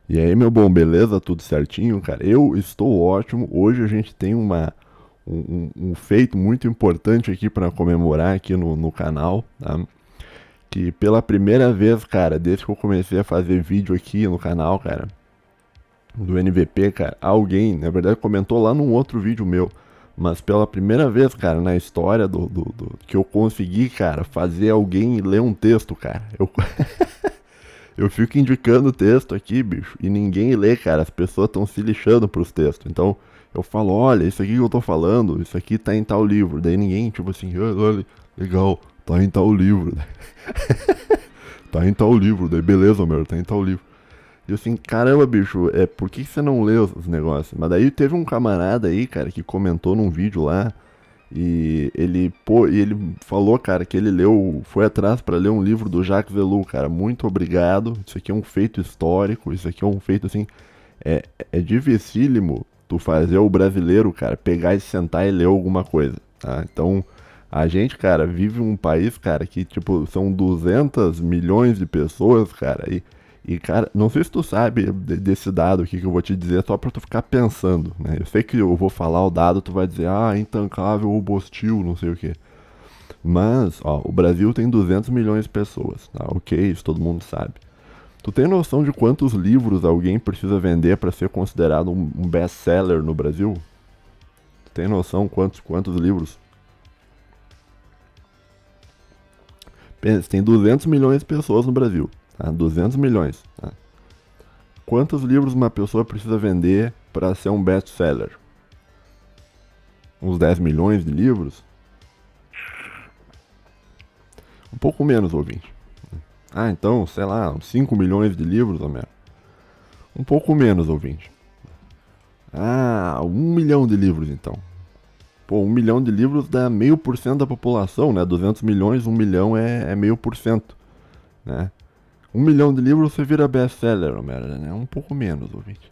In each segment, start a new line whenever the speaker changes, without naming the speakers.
E aí, meu bom, beleza? Tudo certinho, cara? Eu estou ótimo. Hoje a gente tem um feito muito importante aqui para comemorar aqui no canal, tá? Que pela primeira vez, cara, desde que eu comecei a fazer vídeo aqui no canal, cara, do NVP, cara, alguém, na verdade, comentou lá num outro vídeo meu, mas pela primeira vez, cara, na história que eu consegui, cara, fazer alguém ler um texto, cara. Eu fico indicando o texto aqui, bicho, e ninguém lê, cara. As pessoas estão se lixando pros textos. Então, eu falo, olha, isso aqui que eu tô falando, isso aqui tá em tal livro. Daí ninguém, tipo assim, olha, legal, tá em tal livro. Tá em tal livro. Daí, beleza, meu, tá em tal livro. E eu assim, caramba, bicho, por que você não lê os negócios? Mas daí teve um camarada aí, cara, que comentou num vídeo lá, e ele falou, cara, que ele leu, foi atrás para ler um livro do Jacques Ellul, cara. Muito obrigado. Isso aqui é um feito histórico, isso aqui é um feito assim, é dificílimo tu fazer o brasileiro, cara, pegar e sentar e ler alguma coisa, tá? Então, a gente, cara, vive um país, cara, que tipo são 200 milhões de pessoas, cara, cara, não sei se tu sabe desse dado aqui que eu vou te dizer só pra tu ficar pensando, né? Eu sei que eu vou falar o dado, tu vai dizer, ah, intancável o Bostil, não sei o quê. Mas, ó, o Brasil tem 200 milhões de pessoas, tá? Ok, isso todo mundo sabe. Tu tem noção de quantos livros alguém precisa vender pra ser considerado um best-seller no Brasil? Tu tem noção quantos livros? Pensa, tem 200 milhões de pessoas no Brasil, tá? 200 milhões, tá? Quantos livros uma pessoa precisa vender para ser um best-seller? Uns 10 milhões de livros? Um pouco menos, ouvinte. Ah, então, sei lá, uns 5 milhões de livros, ou menos. Um pouco menos, ouvinte. Ah, 1 milhão de livros, então. Pô, 1 milhão de livros dá meio por cento da população, né? 200 milhões, 1 milhão é meio por cento, né? 1 milhão de livros você vira best-seller, Homero, né? Um pouco menos, ouvinte.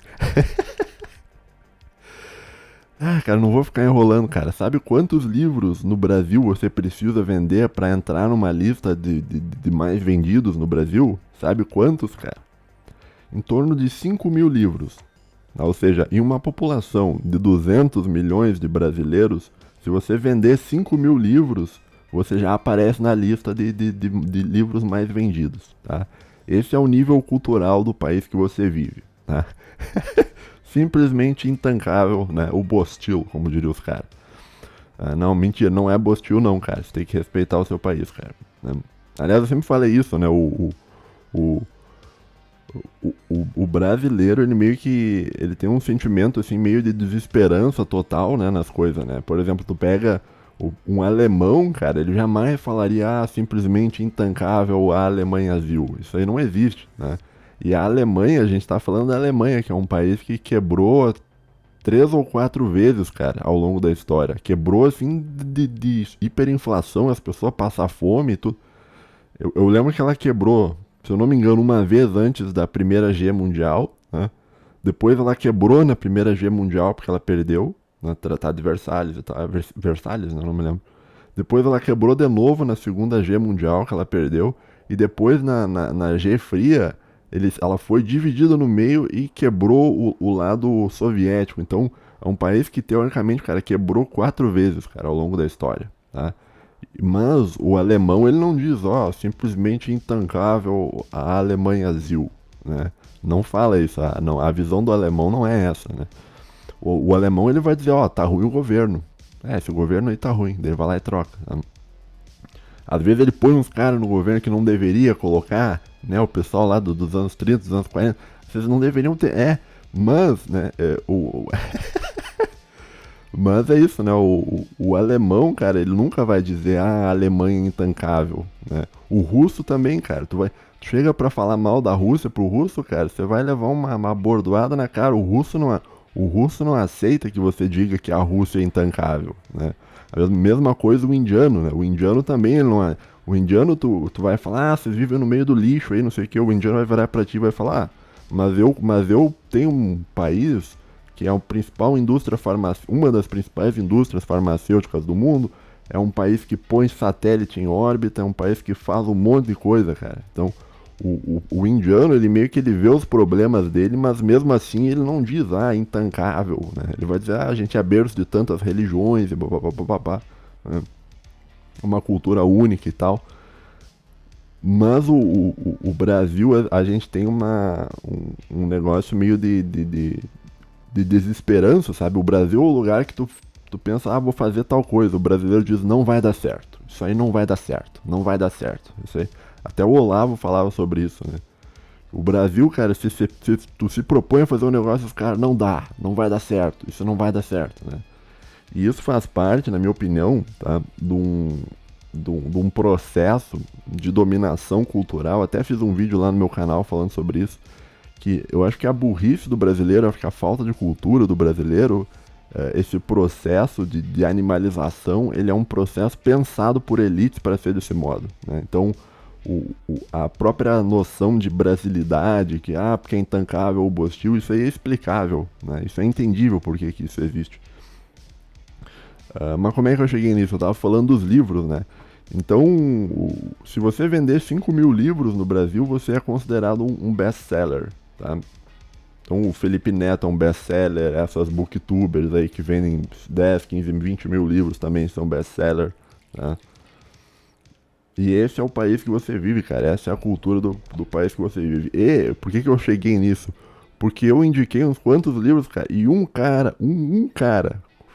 Ah, cara, não vou ficar enrolando, cara. Sabe quantos livros no Brasil você precisa vender para entrar numa lista de mais vendidos no Brasil? Sabe quantos, cara? Em torno de 5 mil livros. Ou seja, em uma população de 200 milhões de brasileiros, se você vender 5 mil livros, você já aparece na lista de livros mais vendidos, tá? Esse é o nível cultural do país que você vive, tá? Simplesmente intancável, né? O Bostil, como diriam os caras. Ah, não, mentira, não é Bostil não, cara. Você tem que respeitar o seu país, cara, né? Aliás, eu sempre falei isso, né? O, o brasileiro, ele meio que. Ele tem um sentimento, assim, meio de desesperança total, né? Nas coisas, né? Por exemplo, tu pega um alemão, cara, ele jamais falaria, ah, simplesmente intancável a Alemanha Azul. Isso aí não existe, né? E a Alemanha, a gente tá falando da Alemanha, que é um país que quebrou 3 ou 4 vezes, cara, ao longo da história. Quebrou, assim, de hiperinflação, as pessoas passam fome e tudo. Eu lembro que ela quebrou, se eu não me engano, uma vez antes da primeira G Mundial, né? Depois ela quebrou na primeira G Mundial porque ela perdeu, no Tratado de Versalhes, Versalhes, né? Não me lembro. Depois ela quebrou de novo na segunda G Mundial que ela perdeu. E depois na G Fria, ela foi dividida no meio e quebrou o lado soviético. Então é um país que teoricamente, cara, quebrou 4 vezes, cara, ao longo da história, tá? Mas o alemão ele não diz, ó, simplesmente intancável a Alemanha Zil, né? Não fala isso, não, a visão do alemão não é essa, né? O alemão ele vai dizer, ó, tá ruim o governo. Esse governo aí tá ruim, daí ele vai lá e troca, né? Às vezes ele põe uns caras no governo que não deveria colocar, né? O pessoal lá dos anos 30, dos anos 40, vocês não deveriam ter, mas, né, mas é isso, né? O alemão, cara, ele nunca vai dizer, ah, a Alemanha é intancável, né? O russo também, cara. Tu chega pra falar mal da Rússia pro russo, cara, você vai levar uma bordoada na cara. O russo não aceita que você diga que a Rússia é intancável, né? A mesma coisa o indiano, né? O indiano também, ele não é. O indiano, tu vai falar, ah, vocês vivem no meio do lixo aí, não sei o que. O indiano vai virar pra ti e vai falar, ah, mas eu tenho um país que é a principal indústria uma das principais indústrias farmacêuticas do mundo, é um país que põe satélite em órbita, é um país que faz um monte de coisa, cara. Então, O indiano, ele meio que ele vê os problemas dele, mas mesmo assim ele não diz, intancável, né? Ele vai dizer, a gente é berço de tantas religiões e papapá, né? Uma cultura única e tal. Mas o Brasil, a gente tem um negócio meio de desesperança, sabe? O Brasil é o lugar que tu pensa, vou fazer tal coisa. O brasileiro diz, não vai dar certo. Isso aí não vai dar certo. Não vai dar certo. Isso aí. Até o Olavo falava sobre isso, né? O Brasil, cara, se tu se propõe a fazer um negócio, os caras, não dá. Não vai dar certo. Isso não vai dar certo, né? E isso faz parte, na minha opinião, tá? De um processo de dominação cultural. Até fiz um vídeo lá no meu canal falando sobre isso. Que eu acho que a burrice do brasileiro, acho que a falta de cultura do brasileiro, esse processo de animalização, ele é um processo pensado por elites para ser desse modo, né? Então, a própria noção de brasilidade, que porque é intancável ou hostil, isso aí é explicável, né? Isso é entendível por que isso existe. Mas como é que eu cheguei nisso? Eu tava falando dos livros, né? Então, se você vender 5 mil livros no Brasil, você é considerado um best-seller, tá? Então, o Felipe Neto é um best-seller, essas booktubers aí que vendem 10, 15, 20 mil livros também são best-seller, tá? E esse é o país que você vive, cara. Essa é a cultura do país que você vive. E por que eu cheguei nisso? Porque eu indiquei uns quantos livros, cara, e um cara,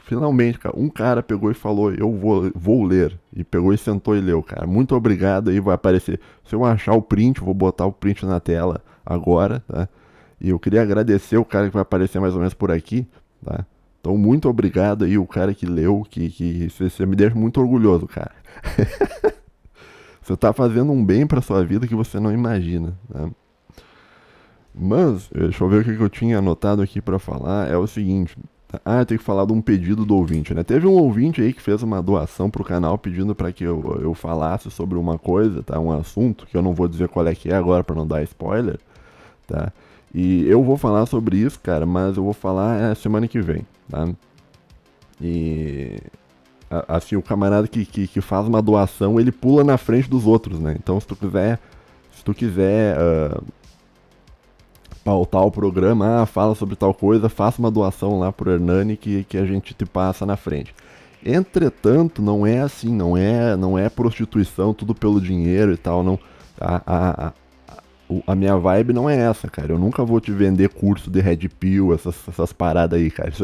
finalmente, cara, um cara pegou e falou, eu vou ler. E pegou e sentou e leu, cara. Muito obrigado, aí vai aparecer. Se eu achar o print, vou botar o print na tela agora, tá? E eu queria agradecer o cara que vai aparecer mais ou menos por aqui, tá? Então, muito obrigado aí, o cara que leu, que você me deixa muito orgulhoso, cara. Você tá fazendo um bem pra sua vida que você não imagina, né? Mas, deixa eu ver o que eu tinha anotado aqui pra falar. É o seguinte. Eu tenho que falar de um pedido do ouvinte, né? Teve um ouvinte aí que fez uma doação pro canal pedindo pra que eu falasse sobre uma coisa, tá? Um assunto, que eu não vou dizer qual é que é agora pra não dar spoiler, tá? E eu vou falar sobre isso, cara, mas eu vou falar semana que vem, tá? E assim, o camarada que faz uma doação, ele pula na frente dos outros, né? Então, se tu quiser pautar o programa, fala sobre tal coisa, faça uma doação lá pro Hernani que a gente te passa na frente. Entretanto, não é assim, não é prostituição, tudo pelo dinheiro e tal, não. A minha vibe não é essa, cara. Eu nunca vou te vender curso de Red Pill, essas paradas aí, cara. Isso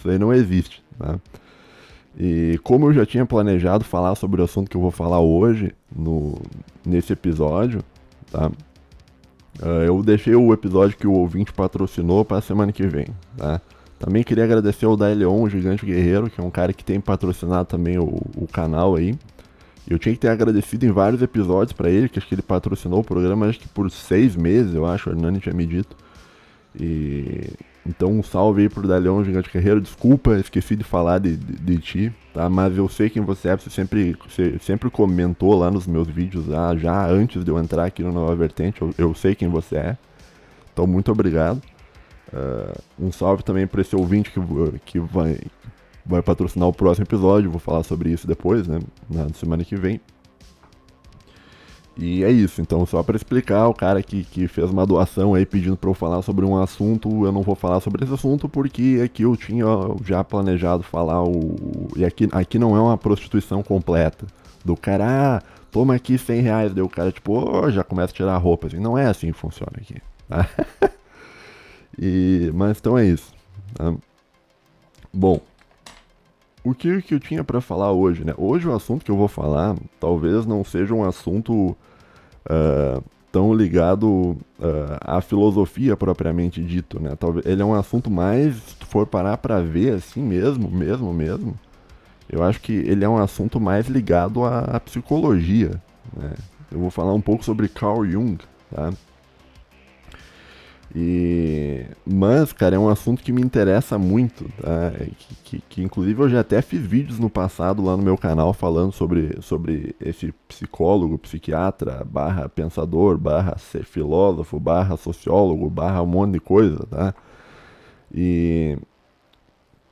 aí não existe, tá? E como eu já tinha planejado falar sobre o assunto que eu vou falar hoje, nesse episódio, tá? Eu deixei o episódio que o ouvinte patrocinou para a semana que vem, tá? Também queria agradecer ao Daeleon, o Gigante Guerreiro, que é um cara que tem patrocinado também o canal aí. Eu tinha que ter agradecido em vários episódios para ele, que acho que ele patrocinou o programa, acho que por 6 meses, eu acho, o Hernani tinha me dito. Então um salve aí pro Daeleon, Gigante Guerreiro. Desculpa, esqueci de falar de ti, tá? Mas eu sei quem você é, você sempre comentou lá nos meus vídeos, já antes de eu entrar aqui no Nova Vertente, eu sei quem você é. Então muito obrigado. Um salve também para esse ouvinte que vai patrocinar o próximo episódio, vou falar sobre isso depois, né? Na semana que vem. E é isso, então só para explicar, o cara que fez uma doação aí pedindo para eu falar sobre um assunto, eu não vou falar sobre esse assunto porque aqui eu tinha já planejado falar e aqui não é uma prostituição completa. Do cara, toma aqui R$100, daí o cara tipo, já começa a tirar a roupa, assim, não é assim que funciona aqui, tá? Mas então é isso, tá? Bom, o que eu tinha para falar hoje, né? Hoje o assunto que eu vou falar talvez não seja um assunto tão ligado à filosofia propriamente dito, né? Talvez ele é um assunto mais, se tu for parar para ver assim mesmo, eu acho que ele é um assunto mais ligado à psicologia, né? Eu vou falar um pouco sobre Carl Jung, tá? Mas, cara, é um assunto que me interessa muito, tá? Que inclusive eu já até fiz vídeos no passado lá no meu canal falando sobre esse psicólogo, psiquiatra, barra pensador, barra filósofo, barra sociólogo, barra um monte de coisa, tá?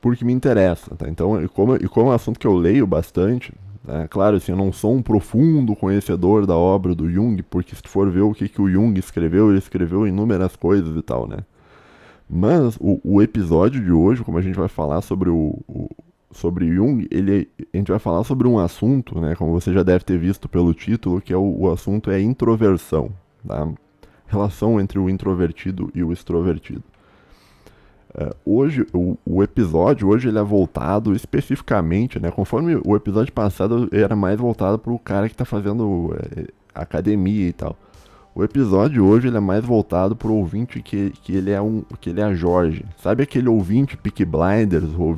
Porque me interessa, tá? Então, como é um assunto que eu leio bastante, né? Claro, assim, eu não sou um profundo conhecedor da obra do Jung, porque se tu for ver o que o Jung escreveu, ele escreveu inúmeras coisas e tal, né? Mas o episódio de hoje, como a gente vai falar sobre sobre Jung, a gente vai falar sobre um assunto, né, como você já deve ter visto pelo título, que é o assunto é introversão, tá? Relação entre o introvertido e o extrovertido. Hoje, o episódio hoje ele é voltado especificamente, né, conforme o episódio passado era mais voltado para o cara que está fazendo academia e tal. O episódio hoje ele é mais voltado pro ouvinte que ele é a Jorge. Sabe aquele ouvinte Peaky Blinders, o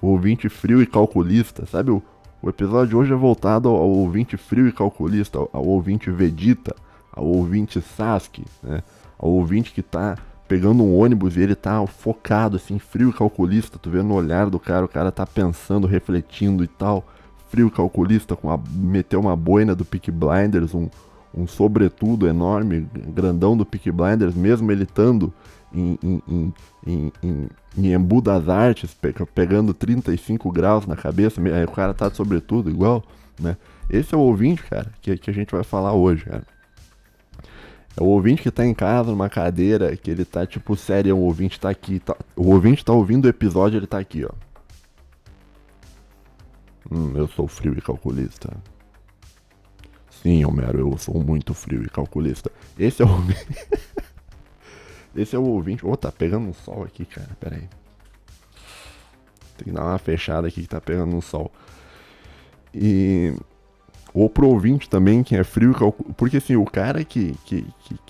ouvinte frio e calculista? Sabe o episódio hoje é voltado ao ouvinte frio e calculista, ao ouvinte Vegeta, ao ouvinte Sasuke, né? Ao ouvinte que tá pegando um ônibus e ele tá focado assim, frio e calculista, tu vê no olhar do cara, o cara tá pensando, refletindo e tal, frio e calculista, meteu uma boina do Peaky Blinders, um sobretudo enorme, grandão do Peaky Blinders, mesmo ele estando em Embu das Artes, pegando 35 graus na cabeça, aí o cara tá de sobretudo igual, né? Esse é o ouvinte, cara, que a gente vai falar hoje, cara. É o ouvinte que tá em casa, numa cadeira, que ele tá tipo, sério, o ouvinte tá aqui, o ouvinte tá ouvindo o episódio, ele tá aqui, ó. Eu sou frio e calculista. Sim, Homero, eu sou muito frio e calculista. Esse é o ouvinte. Esse é o ouvinte. Tá pegando um sol aqui, cara. Pera aí. Tem que dar uma fechada aqui que tá pegando um sol. Ou pro ouvinte também, que é frio e calculista. Porque assim, o cara que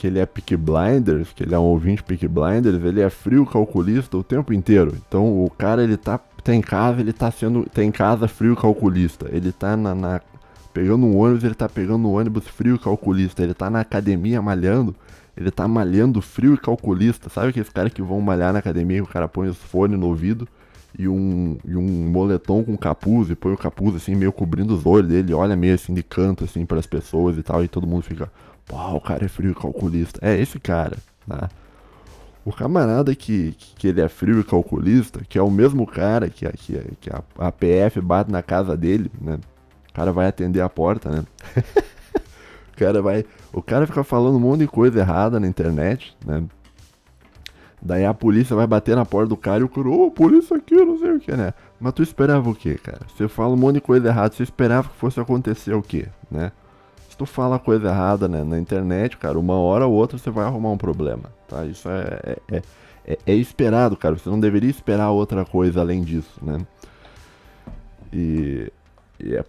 ele é Peaky Blinders, que ele é um ouvinte Peaky Blinders, ele é frio e calculista o tempo inteiro. Então o cara, ele tá em casa, ele tá em casa frio e calculista. Ele tá pegando um ônibus, ele tá pegando um ônibus frio e calculista. Ele tá na academia malhando, ele tá malhando frio e calculista. Sabe aqueles caras que vão malhar na academia, que o cara põe os fones no ouvido e um moletom com capuz, e põe o capuz assim, meio cobrindo os olhos dele, olha meio assim de canto assim pras pessoas e tal, e todo mundo fica, pô, o cara é frio e calculista. É esse cara, tá? O camarada que ele é frio e calculista, que é o mesmo cara que a PF bate na casa dele, né? O cara vai atender a porta, né? O cara fica falando um monte de coisa errada na internet, né? Daí a polícia vai bater na porta do cara e o cara, polícia aqui, não sei o que, né? Mas tu esperava o quê, cara? Você fala um monte de coisa errada, você esperava que fosse acontecer o quê, né? Se tu fala coisa errada, né, na internet, cara, uma hora ou outra você vai arrumar um problema, tá? Isso é esperado, cara. Você não deveria esperar outra coisa além disso, né? E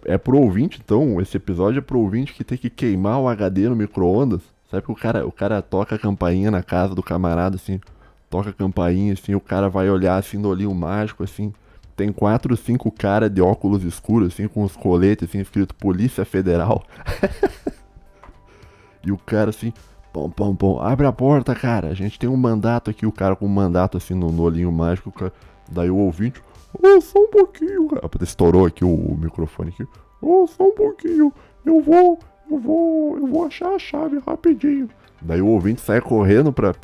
é pro ouvinte, então, esse episódio é pro ouvinte que tem que queimar o HD no micro-ondas. Sabe que o cara toca a campainha na casa do camarada, assim, toca a campainha, assim, o cara vai olhar, assim, no olhinho mágico, assim, tem 4, 5 caras de óculos escuros, assim, com os coletes, assim, escrito Polícia Federal. E o cara, assim, pom, pom, pom, abre a porta, cara, a gente tem um mandato aqui, o cara com um mandato, assim, no olhinho mágico, cara. Daí o ouvinte, só um pouquinho, cara. Estourou aqui o microfone aqui. Só um pouquinho, eu vou achar a chave rapidinho. Daí o ouvinte sai correndo pra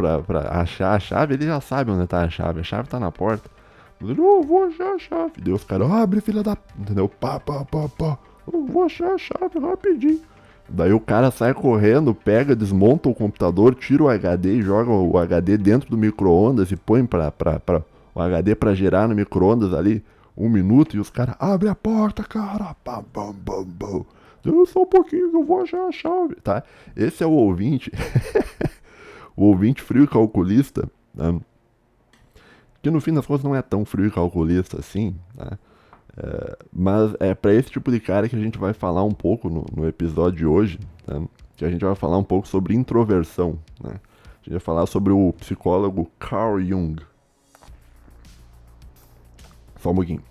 achar a chave, ele já sabe onde tá a chave tá na porta. Ele, vou achar a chave. Daí os caras, abre, filha da... Entendeu? Pá. Eu vou achar a chave rapidinho. Daí o cara sai correndo, pega, desmonta o computador, tira o HD e joga o HD dentro do micro-ondas e põe o HD pra gerar no micro-ondas ali 1 minuto e os caras, abre a porta, cara, pam. Só um pouquinho que eu vou achar a chave, tá? Esse é o ouvinte, o ouvinte frio e calculista, né? Que no fim das contas não é tão frio e calculista assim, tá? Mas é pra esse tipo de cara que a gente vai falar um pouco no episódio de hoje, tá? Que a gente vai falar um pouco sobre introversão, né? A gente vai falar sobre o psicólogo Carl Jung. Só um pouquinho.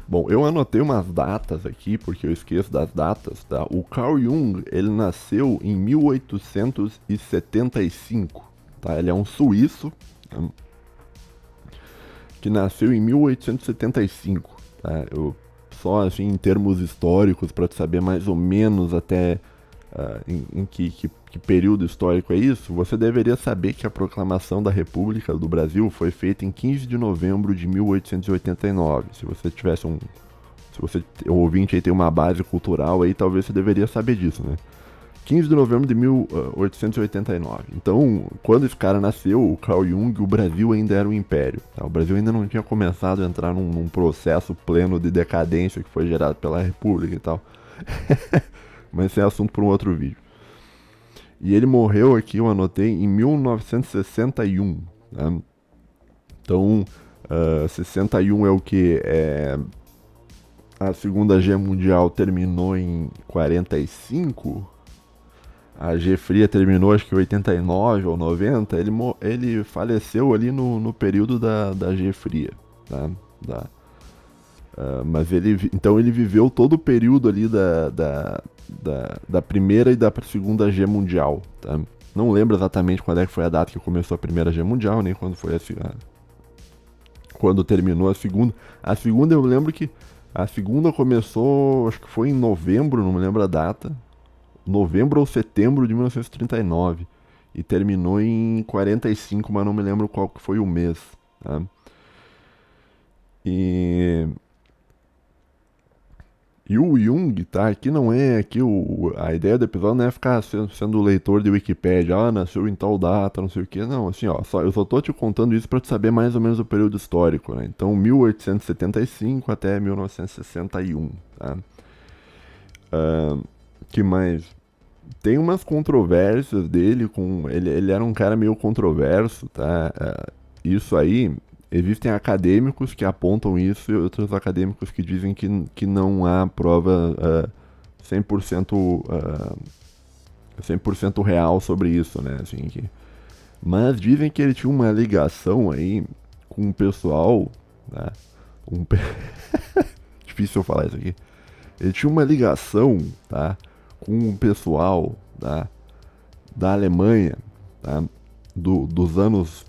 Bom, eu anotei umas datas aqui, porque eu esqueço das datas, tá? O Carl Jung, ele nasceu em 1875, tá? Ele é um suíço, tá? Que nasceu em 1875, tá? Só assim, em termos históricos, para tu saber mais ou menos até em que período histórico é isso, você deveria saber que a proclamação da República do Brasil foi feita em 15 de novembro de 1889. Se você tivesse se você, o ouvinte aí tem uma base cultural aí, talvez você deveria saber disso, né? 15 de novembro de 1889. Então, quando esse cara nasceu, o Carl Jung, o Brasil ainda era um império. Tá? O Brasil ainda não tinha começado a entrar num processo pleno de decadência que foi gerado pela República e tal. Mas esse é assunto para um outro vídeo. E ele morreu aqui, eu anotei, em 1961. Né? Então, 61 é o que? A Segunda Guerra Mundial terminou em 45. A Guerra Fria terminou acho que em 89 ou 90. Ele faleceu ali no período da Guerra Fria. Tá? Mas então ele viveu todo o período ali da Primeira e da Segunda Guerra Mundial. Tá? Não lembro exatamente quando é que foi a data que começou a Primeira Guerra Mundial, nem quando foi quando terminou a Segunda. A Segunda eu lembro que a Segunda começou, acho que foi em novembro, não me lembro a data. Novembro ou setembro de 1939. E terminou em 45, mas não me lembro qual que foi o mês. Tá? E o Jung, tá? Aqui não é. A ideia do episódio não é ficar sendo leitor de Wikipédia, nasceu em tal data, não sei o que. Não, assim, ó, eu só tô te contando isso pra tu saber mais ou menos o período histórico, né? Então, 1875 até 1961, tá? Que mais? Tem umas controvérsias dele com. Ele era um cara meio controverso, tá? Isso aí. Existem acadêmicos que apontam isso e outros acadêmicos que dizem que não há prova 100%, 100% real sobre isso, né? Assim, mas dizem que ele tinha uma ligação aí com o pessoal, né? Difícil eu falar isso aqui. Ele tinha uma ligação, tá? Com o pessoal, tá? Da Alemanha, tá? Dos anos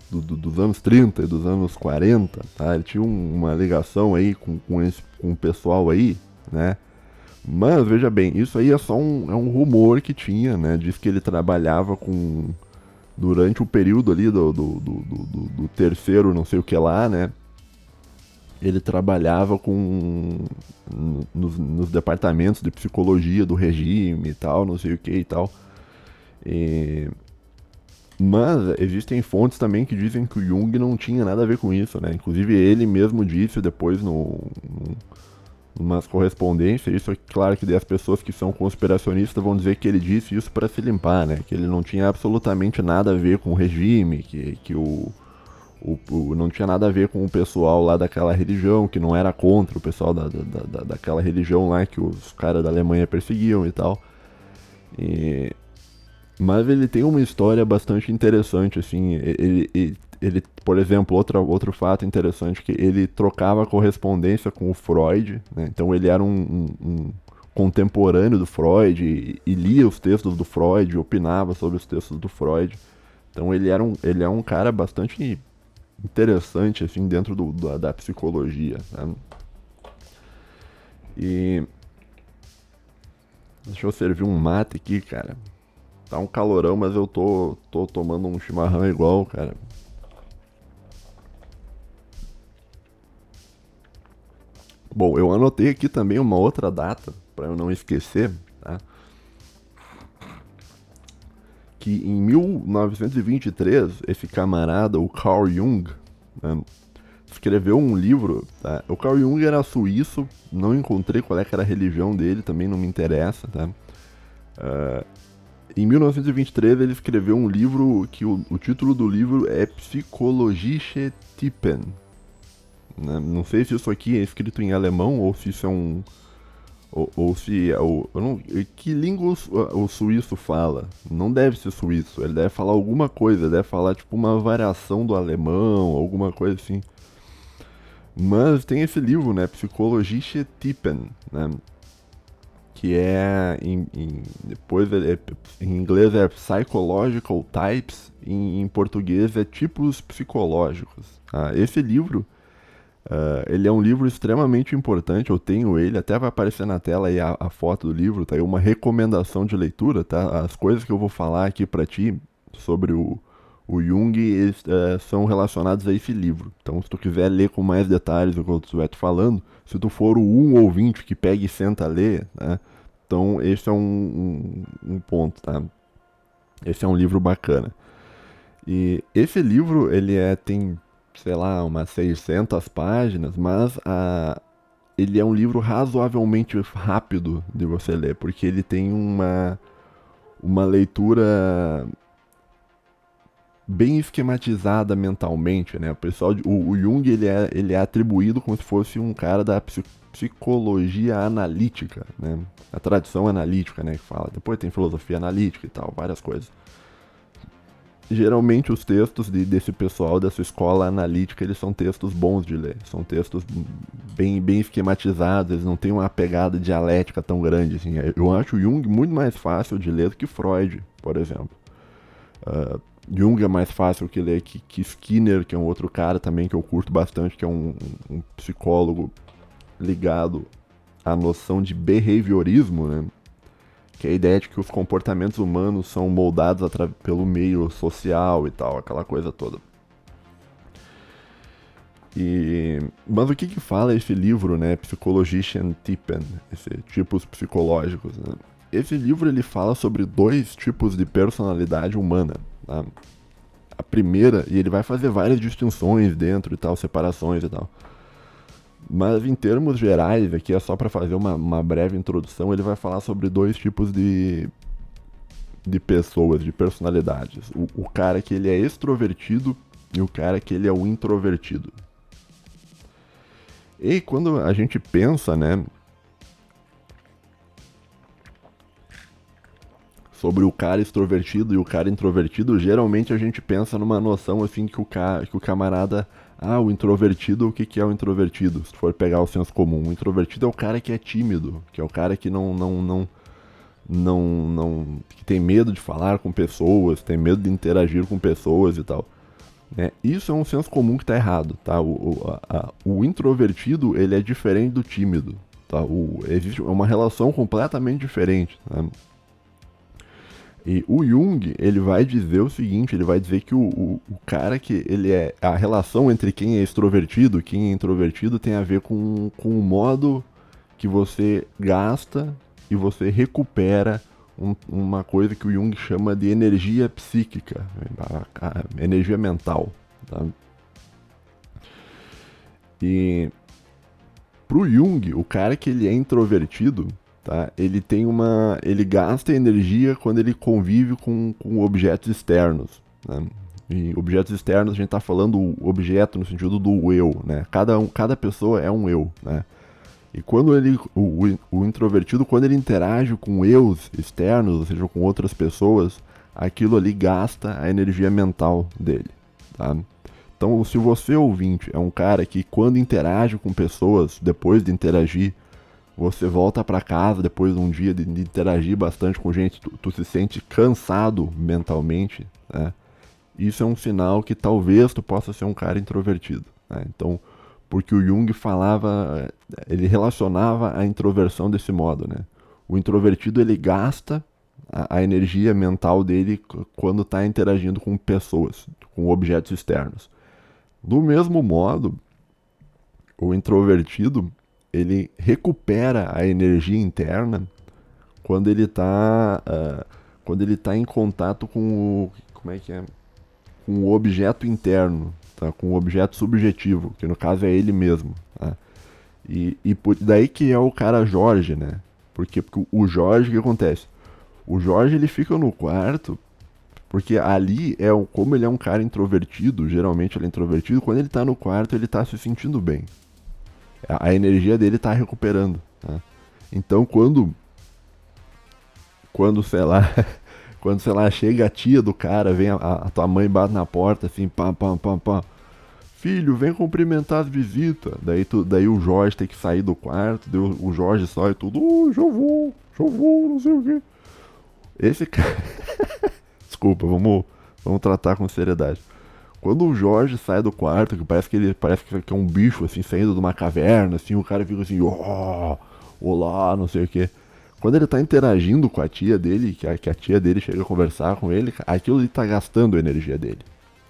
dos anos 30 e dos anos 40, tá? Ele tinha uma ligação aí com o pessoal aí, né? Mas, veja bem, isso aí é só um rumor que tinha, né? Diz que ele trabalhava durante o período ali do terceiro não sei o que lá, né? Ele trabalhava nos departamentos de psicologia do regime e tal, não sei o que e tal. Mas existem fontes também que dizem que o Jung não tinha nada a ver com isso, né? Inclusive ele mesmo disse depois numas correspondências, isso é claro que as pessoas que são conspiracionistas vão dizer que ele disse isso para se limpar, né? Que ele não tinha absolutamente nada a ver com o regime, que não tinha nada a ver com o pessoal lá daquela religião, que não era contra o pessoal daquela religião lá que os caras da Alemanha perseguiam e tal. Mas ele tem uma história bastante interessante, assim, ele por exemplo, outro fato interessante, que ele trocava correspondência com o Freud, né? Então ele era um contemporâneo do Freud e lia os textos do Freud, opinava sobre os textos do Freud. Então ele é um cara bastante interessante, assim, dentro da psicologia, né? E deixa eu servir um mate aqui, cara. Tá um calorão, mas eu tô tomando um chimarrão igual, cara. Bom, eu anotei aqui também uma outra data, pra eu não esquecer, tá? Que em 1923, esse camarada, o Carl Jung, né, escreveu um livro, tá? O Carl Jung era suíço, não encontrei qual é que era a religião dele, também não me interessa, tá? Em 1923 ele escreveu um livro que o título do livro é Psychologische Typen. Né? Não sei se isso aqui é escrito em alemão ou se isso é um... Ou se... que língua o suíço fala? Não deve ser suíço, ele deve falar alguma coisa, ele deve falar tipo uma variação do alemão, alguma coisa assim. Mas tem esse livro, né? Psychologische Typen, né? Que depois em inglês é Psychological Types, em português é Tipos Psicológicos. Esse livro Ele é um livro extremamente importante, eu tenho ele, até vai aparecer na tela aí a foto do livro, tá aí uma recomendação de leitura, tá? As coisas que eu vou falar aqui pra ti sobre o Jung são relacionadas a esse livro. Então, se tu quiser ler com mais detalhes do que eu estiver te falando, se tu for o ouvinte que pega e senta a ler, né? Então, esse é um ponto, tá? Esse é um livro bacana. E esse livro, tem, sei lá, umas 600 páginas, mas ele é um livro razoavelmente rápido de você ler, porque ele tem uma leitura bem esquematizada mentalmente, né? O Jung, ele é atribuído como se fosse um cara da psicologia analítica, né? A tradição analítica, né, que fala. Depois tem filosofia analítica e tal, várias coisas. Geralmente os textos desse pessoal, dessa escola analítica, eles são textos bons de ler. São textos bem esquematizados, eles não têm uma pegada dialética tão grande, assim. Eu acho o Jung muito mais fácil de ler do que Freud, por exemplo. Jung é mais fácil que ler que Skinner, que é um outro cara também que eu curto bastante, que é um psicólogo ligado à noção de behaviorismo, né? Que é a ideia de que os comportamentos humanos são moldados pelo meio social e tal, aquela coisa toda. Mas o que fala esse livro, né, Psychologische Typen, esses tipos psicológicos, né? Esse livro ele fala sobre 2 tipos de personalidade humana, tá? A primeira, e ele vai fazer várias distinções dentro e tal, separações e tal. Mas em termos gerais, aqui é só para fazer uma breve introdução, ele vai falar sobre 2 tipos de pessoas, de personalidades. O cara que ele é extrovertido e o cara que ele é o introvertido. E quando a gente pensa, né, sobre o cara extrovertido e o cara introvertido, geralmente a gente pensa numa noção assim que o camarada, o introvertido, o que é o introvertido? Se for pegar o senso comum, o introvertido é o cara que é tímido, que é o cara que que tem medo de falar com pessoas, tem medo de interagir com pessoas e tal. Né? Isso é um senso comum que está errado, tá? O introvertido, ele é diferente do tímido, tá? Existe uma relação completamente diferente, tá? E o Jung, ele vai dizer o seguinte, ele vai dizer que o cara que ele é... A relação entre quem é extrovertido e quem é introvertido tem a ver com o modo que você gasta e você recupera uma coisa que o Jung chama de energia psíquica, a energia mental. Tá? E pro Jung, o cara que ele é introvertido, tá? Ele gasta energia quando ele convive com objetos externos, né? E objetos externos, a gente está falando objeto no sentido do eu, né? Cada pessoa é um eu, né? E quando o introvertido, quando ele interage com eus externos, ou seja, com outras pessoas, aquilo ali gasta a energia mental dele, tá? Então, se você, ouvinte, é um cara que quando interage com pessoas, depois de interagir, você volta para casa depois de um dia de interagir bastante com gente, tu se sente cansado mentalmente, né? Isso é um sinal que talvez tu possa ser um cara introvertido, né? Então, porque o Jung ele relacionava a introversão desse modo, né? O introvertido, ele gasta a energia mental dele quando está interagindo com pessoas, com objetos externos. Do mesmo modo, o introvertido, ele recupera a energia interna quando ele está em contato com com o objeto interno, tá? Com o objeto subjetivo, que no caso é ele mesmo, tá? E daí que é o cara Jorge, né? Porque o Jorge, o que acontece? O Jorge, ele fica no quarto, porque ali como ele é um cara introvertido, geralmente ele é introvertido, quando ele tá no quarto ele tá se sentindo bem. A energia dele tá recuperando, tá? Então sei lá, quando, sei lá, chega a tia do cara, vem a tua mãe bate na porta, assim, pam, pam, pam, pam. Filho, vem cumprimentar as visitas. Daí o Jorge tem que sair do quarto, daí o Jorge sai tudo, já vou, não sei o quê. Esse cara... Desculpa, vamos tratar com seriedade. Quando o Jorge sai do quarto, que parece que é um bicho, assim, saindo de uma caverna, assim, o cara fica assim, ó, olá, não sei o quê. Quando ele tá interagindo com a tia dele, que a tia dele chega a conversar com ele, aquilo ali tá gastando a energia dele.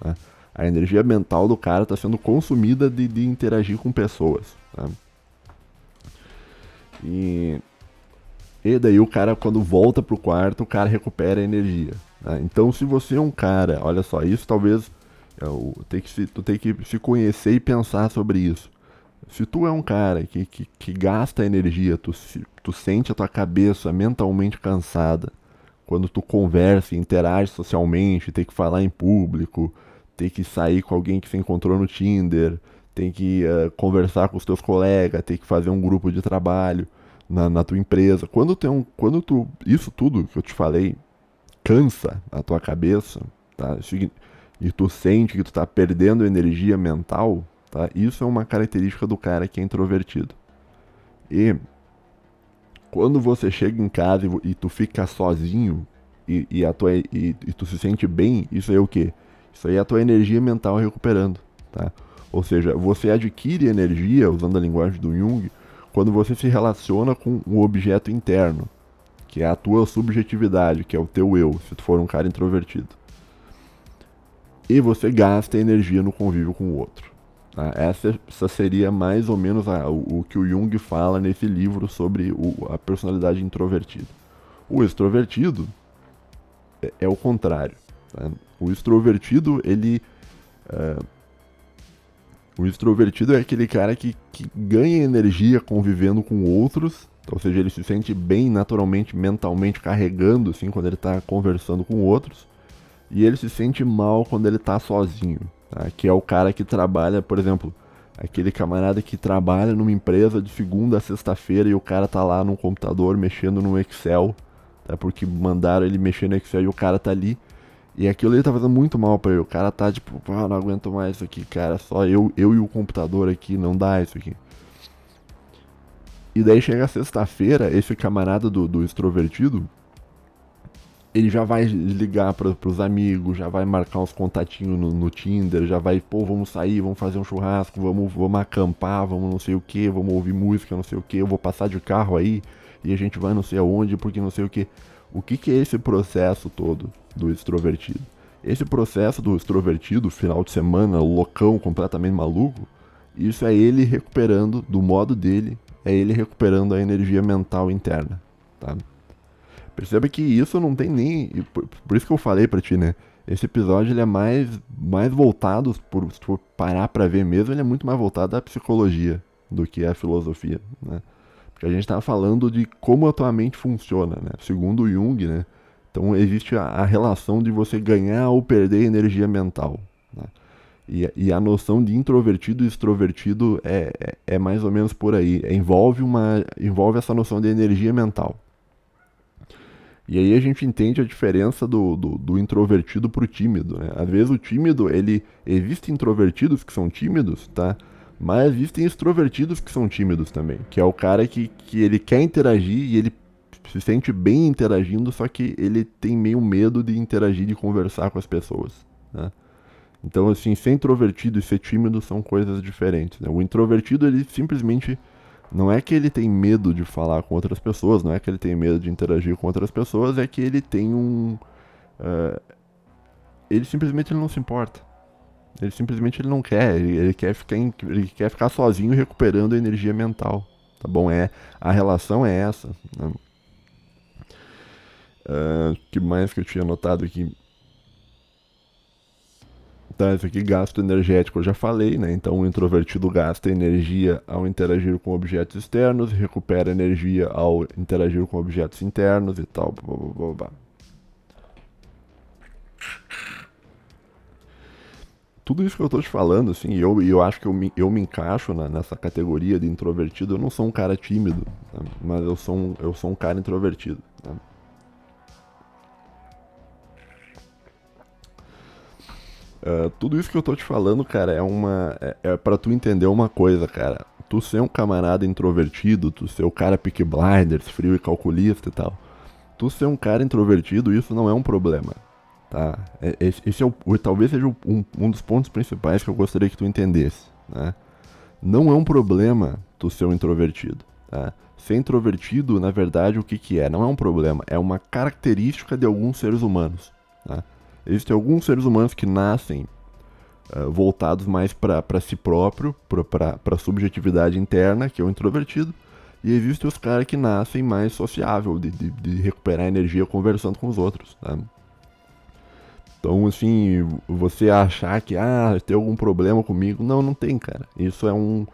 Né? A energia mental do cara tá sendo consumida de interagir com pessoas. Né? E, e daí o cara, quando volta pro quarto, o cara recupera a energia. Né? Então, se você é um cara, olha só, isso talvez tu tem que se conhecer e pensar sobre isso. Se tu é um cara que gasta energia, tu sente a tua cabeça mentalmente cansada quando tu conversa e interage socialmente, tem que falar em público, tem que sair com alguém que você encontrou no Tinder, tem que conversar com os teus colegas, tem que fazer um grupo de trabalho na tua empresa. Isso tudo que eu te falei cansa a tua cabeça, tá? E tu sente que tu tá perdendo energia mental, tá? Isso é uma característica do cara que é introvertido. E quando você chega em casa e tu fica sozinho e tu se sente bem, isso aí é o quê? Isso aí é a tua energia mental recuperando, tá? Ou seja, você adquire energia, usando a linguagem do Jung, quando você se relaciona com um objeto interno, que é a tua subjetividade, que é o teu eu, se tu for um cara introvertido. E você gasta energia no convívio com o outro. Tá? Essa seria mais ou menos o que o Jung fala nesse livro sobre a personalidade introvertida. O extrovertido é o contrário. Tá? O extrovertido, o extrovertido é aquele cara que ganha energia convivendo com outros, ou seja, ele se sente bem naturalmente, mentalmente carregando, assim, quando ele está conversando com outros. E ele se sente mal quando ele tá sozinho, tá? Que é o cara que trabalha, por exemplo, aquele camarada que trabalha numa empresa de segunda a sexta-feira e o cara tá lá no computador mexendo no Excel, tá? Porque mandaram ele mexer no Excel e o cara tá ali. E aquilo ali tá fazendo muito mal pra ele. O cara tá tipo, não aguento mais isso aqui, cara. Só eu e o computador aqui, não dá isso aqui. E daí chega a sexta-feira, esse camarada do extrovertido, ele já vai ligar pros amigos, já vai marcar uns contatinhos no Tinder, já vai, pô, vamos sair, vamos fazer um churrasco, vamos acampar, vamos não sei o que, vamos ouvir música, não sei o que, eu vou passar de carro aí e a gente vai não sei aonde porque não sei o que. O que é esse processo todo do extrovertido? Esse processo do extrovertido, final de semana, loucão, completamente maluco, isso é ele recuperando, do modo dele, é ele recuperando a energia mental interna, tá? Perceba que isso não tem nem. Por isso que eu falei pra ti, né? Esse episódio ele é mais voltado, se for parar pra ver mesmo, ele é muito mais voltado à psicologia do que à filosofia, né? Porque a gente tá falando de como a tua mente funciona, né? Segundo o Jung, né? Então existe a relação de você ganhar ou perder energia mental, né? E a noção de introvertido e extrovertido é mais ou menos por aí. Envolve essa noção de energia mental. E aí a gente entende a diferença do introvertido pro tímido, né? Às vezes o tímido, existem introvertidos que são tímidos, tá? Mas existem extrovertidos que são tímidos também, que é o cara que ele quer interagir e ele se sente bem interagindo, só que ele tem meio medo de interagir, de conversar com as pessoas, né? Então, assim, ser introvertido e ser tímido são coisas diferentes, né? O introvertido, ele simplesmente não é que ele tem medo de falar com outras pessoas, não é que ele tem medo de interagir com outras pessoas, é que ele tem ele simplesmente ele não se importa. Ele simplesmente ele não quer, ele quer ficar sozinho recuperando a energia mental, tá bom? A relação é essa, né? Que mais que eu tinha notado aqui? Tá, isso aqui, gasto energético, eu já falei, né? Então o introvertido gasta energia ao interagir com objetos externos, recupera energia ao interagir com objetos internos e tal. Blá, blá, blá, blá. Tudo isso que eu tô te falando, assim, eu acho que eu me encaixo nessa categoria de introvertido. Eu não sou um cara tímido, tá? Mas eu sou um cara introvertido, tá? Tudo isso que eu tô te falando, cara, é pra tu entender uma coisa, cara. Tu ser um camarada introvertido, tu ser o cara Peaky Blinders, frio e calculista e tal. Tu ser um cara introvertido, isso não é um problema. tá? Esse é talvez seja um dos pontos principais que eu gostaria que tu entendesse, né? Não é um problema tu ser um introvertido, tá? Ser introvertido, na verdade, o que que é? Não é um problema, é uma característica de alguns seres humanos, tá? Existem alguns seres humanos que nascem voltados mais para si próprio, para a subjetividade interna, que é o introvertido, e existem os caras que nascem mais sociável, de recuperar energia conversando com os outros, tá? Então, assim, você achar que, tem algum problema comigo, não tem, cara. Isso é uh,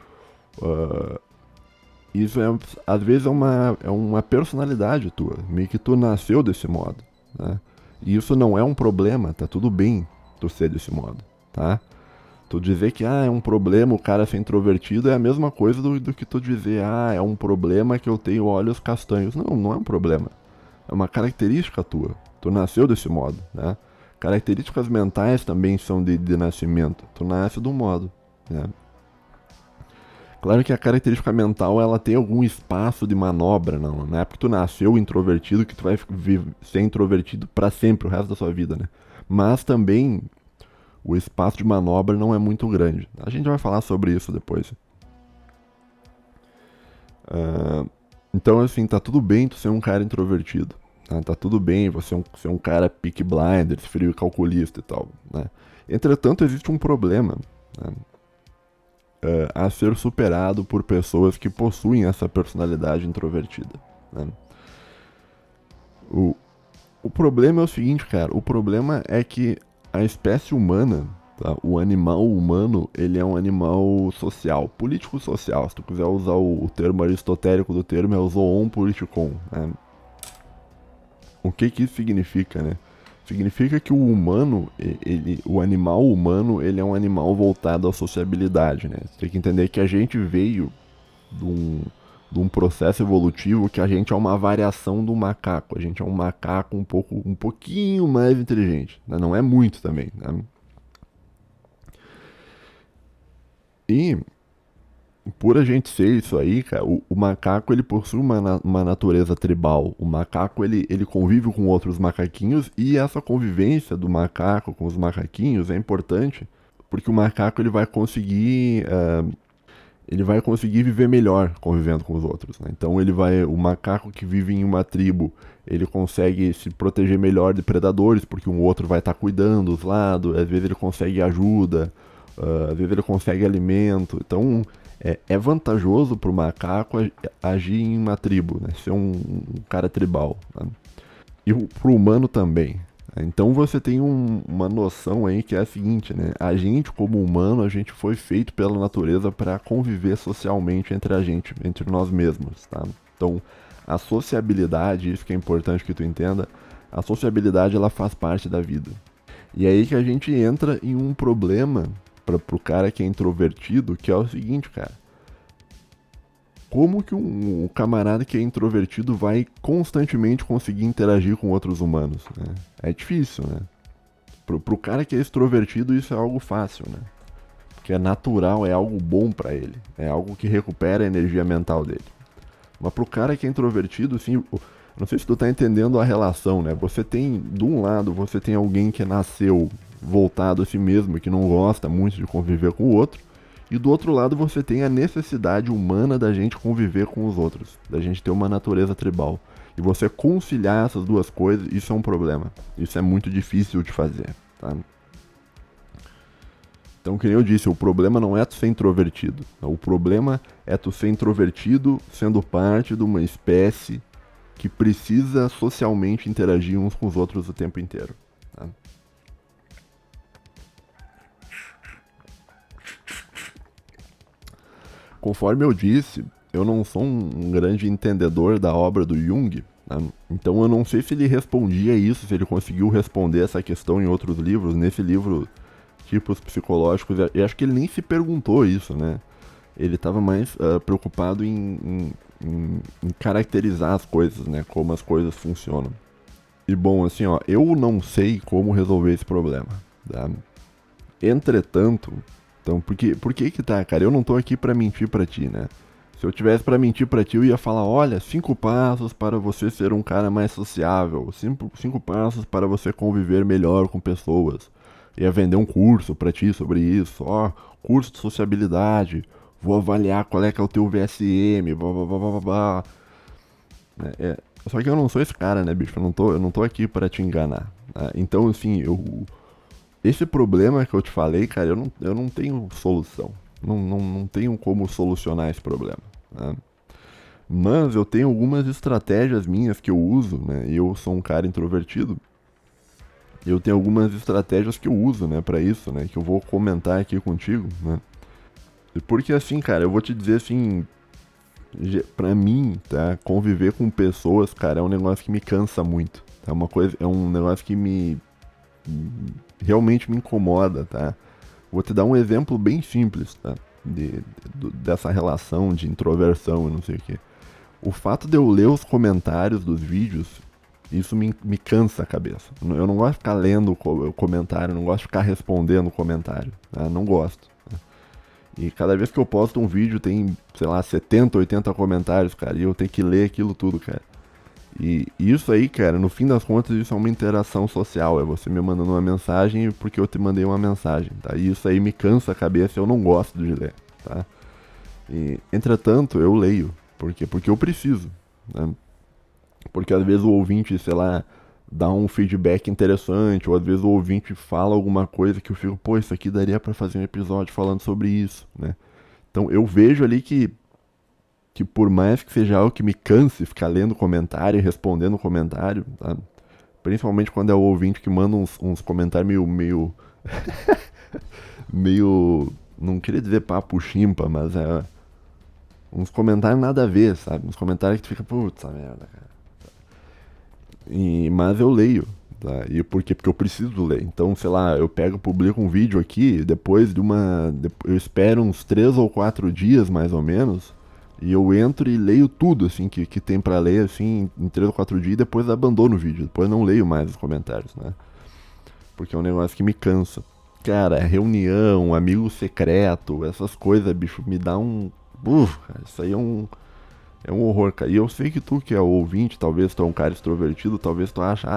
isso é, às vezes é uma personalidade tua, meio que tu nasceu desse modo, né? E isso não é um problema, tá tudo bem tu ser desse modo, tá? Tu dizer que, é um problema o cara ser introvertido é a mesma coisa do que tu dizer, é um problema que eu tenho olhos castanhos. Não é um problema. É uma característica tua. Tu nasceu desse modo, né? Características mentais também são de nascimento. Tu nasce de um modo, né? Claro que a característica mental, ela tem algum espaço de manobra, não é porque tu nasceu introvertido que tu vai ser introvertido para sempre, o resto da sua vida, né? Mas também o espaço de manobra não é muito grande. A gente vai falar sobre isso depois. Então, assim, tá tudo bem tu ser um cara introvertido. Tá tudo bem você ser um cara pick blinders, frio e calculista e tal, né? Entretanto, existe um problema, né, a ser superado por pessoas que possuem essa personalidade introvertida, né? O problema é o seguinte, cara. O problema é que a espécie humana, tá? O animal humano, ele é um animal social, político-social. Se tu quiser usar o termo aristotélico do termo, é o zoon politikon, né? O que isso significa, né? Significa que o humano, o animal humano, ele é um animal voltado à sociabilidade, né? Você tem que entender que a gente veio de um processo evolutivo que a gente é uma variação do macaco. A gente é um macaco um pouquinho mais inteligente, né? Não é muito também, né? E por a gente ser isso aí, cara, o macaco ele possui uma natureza tribal. O macaco ele convive com outros macaquinhos e essa convivência do macaco com os macaquinhos é importante porque o macaco ele vai conseguir viver melhor convivendo com os outros, né? Então o macaco que vive em uma tribo, ele consegue se proteger melhor de predadores porque um outro vai estar cuidando dos lados. Às vezes ele consegue ajuda, às vezes ele consegue alimento. Então é vantajoso para o macaco agir em uma tribo, né? Ser um cara tribal, né? E para o humano também. Então você tem uma noção aí que é a seguinte, né? A gente, como humano, a gente foi feito pela natureza para conviver socialmente entre nós mesmos, tá? Então, a sociabilidade, isso que é importante que tu entenda, a sociabilidade ela faz parte da vida. E é aí que a gente entra em um problema pro cara que é introvertido, que é o seguinte, cara. Como que um camarada que é introvertido vai constantemente conseguir interagir com outros humanos, né? É difícil, né? Pro cara que é extrovertido, isso é algo fácil, né? Porque é natural, é algo bom pra ele. É algo que recupera a energia mental dele. Mas pro cara que é introvertido, assim, não sei se tu tá entendendo a relação, né? Você tem, de um lado, você tem alguém que nasceu voltado a si mesmo, que não gosta muito de conviver com o outro. E do outro lado você tem a necessidade humana da gente conviver com os outros, da gente ter uma natureza tribal. E você conciliar essas duas coisas, isso é um problema. Isso é muito difícil de fazer, tá? Então, que nem eu disse, o problema não é tu ser introvertido. O problema é tu ser introvertido sendo parte de uma espécie que precisa socialmente interagir uns com os outros o tempo inteiro, tá? Conforme eu disse, eu não sou um grande entendedor da obra do Jung, né? Então eu não sei se ele respondia isso, se ele conseguiu responder essa questão em outros livros. Nesse livro, Tipos Psicológicos, e acho que ele nem se perguntou isso, né? Ele estava mais preocupado em caracterizar as coisas, né? Como as coisas funcionam. E bom, assim, ó, eu não sei como resolver esse problema, tá? Entretanto, então, por que que tá, cara? Eu não tô aqui pra mentir pra ti, né? Se eu tivesse pra mentir pra ti, eu ia falar, olha, 5 passos para você ser um cara mais sociável, cinco passos para você conviver melhor com pessoas. Ia vender um curso pra ti sobre isso, ó, curso de sociabilidade, vou avaliar qual é que é o teu VSM, blá blá blá blá blá. Só que eu não sou esse cara, né, bicho? Eu não tô aqui pra te enganar. Né? Então, assim, esse problema que eu te falei, cara, eu não tenho solução. Não tenho como solucionar esse problema. Né? Mas eu tenho algumas estratégias minhas que eu uso, né? Eu sou um cara introvertido. Eu tenho algumas estratégias que eu uso, né, pra isso, né? Que eu vou comentar aqui contigo, né? Porque assim, cara, eu vou te dizer assim, pra mim, tá? Conviver com pessoas, cara, é um negócio que me cansa muito. É um negócio que realmente me incomoda, tá? Vou te dar um exemplo bem simples, tá? Dessa relação de introversão e não sei o quê. O fato de eu ler os comentários dos vídeos, isso me cansa a cabeça. Eu não gosto de ficar lendo o comentário, não gosto de ficar respondendo o comentário. Tá? Não gosto. Tá? E cada vez que eu posto um vídeo tem, sei lá, 70, 80 comentários, cara, e eu tenho que ler aquilo tudo, cara. E isso aí, cara, no fim das contas, isso é uma interação social. É você me mandando uma mensagem porque eu te mandei uma mensagem, tá? E isso aí me cansa a cabeça, eu não gosto de ler, tá? E, entretanto, eu leio. Por quê? Porque eu preciso, né? Porque às vezes o ouvinte, sei lá, dá um feedback interessante, ou às vezes o ouvinte fala alguma coisa que eu fico, pô, isso aqui daria pra fazer um episódio falando sobre isso, né? Então eu vejo ali que por mais que seja algo que me canse ficar lendo comentário e respondendo comentário, tá? Principalmente quando é o ouvinte que manda uns comentários meio, não queria dizer papo chimpa, mas é uns comentários nada a ver, sabe? Uns comentários que tu fica, putz, merda, cara. Mas eu leio, tá? E por quê? Porque eu preciso ler. Então, sei lá, eu pego, publico um vídeo aqui, eu espero uns 3 ou 4 dias, mais ou menos, e eu entro e leio tudo, assim, que tem pra ler, assim, em 3 ou 4 dias, e depois abandono o vídeo. Depois não leio mais os comentários, né? Porque é um negócio que me cansa. Cara, reunião, amigo secreto, essas coisas, bicho, me dá um... cara, isso aí é um horror, cara. E eu sei que tu que é ouvinte, talvez tu é um cara extrovertido, talvez tu acha,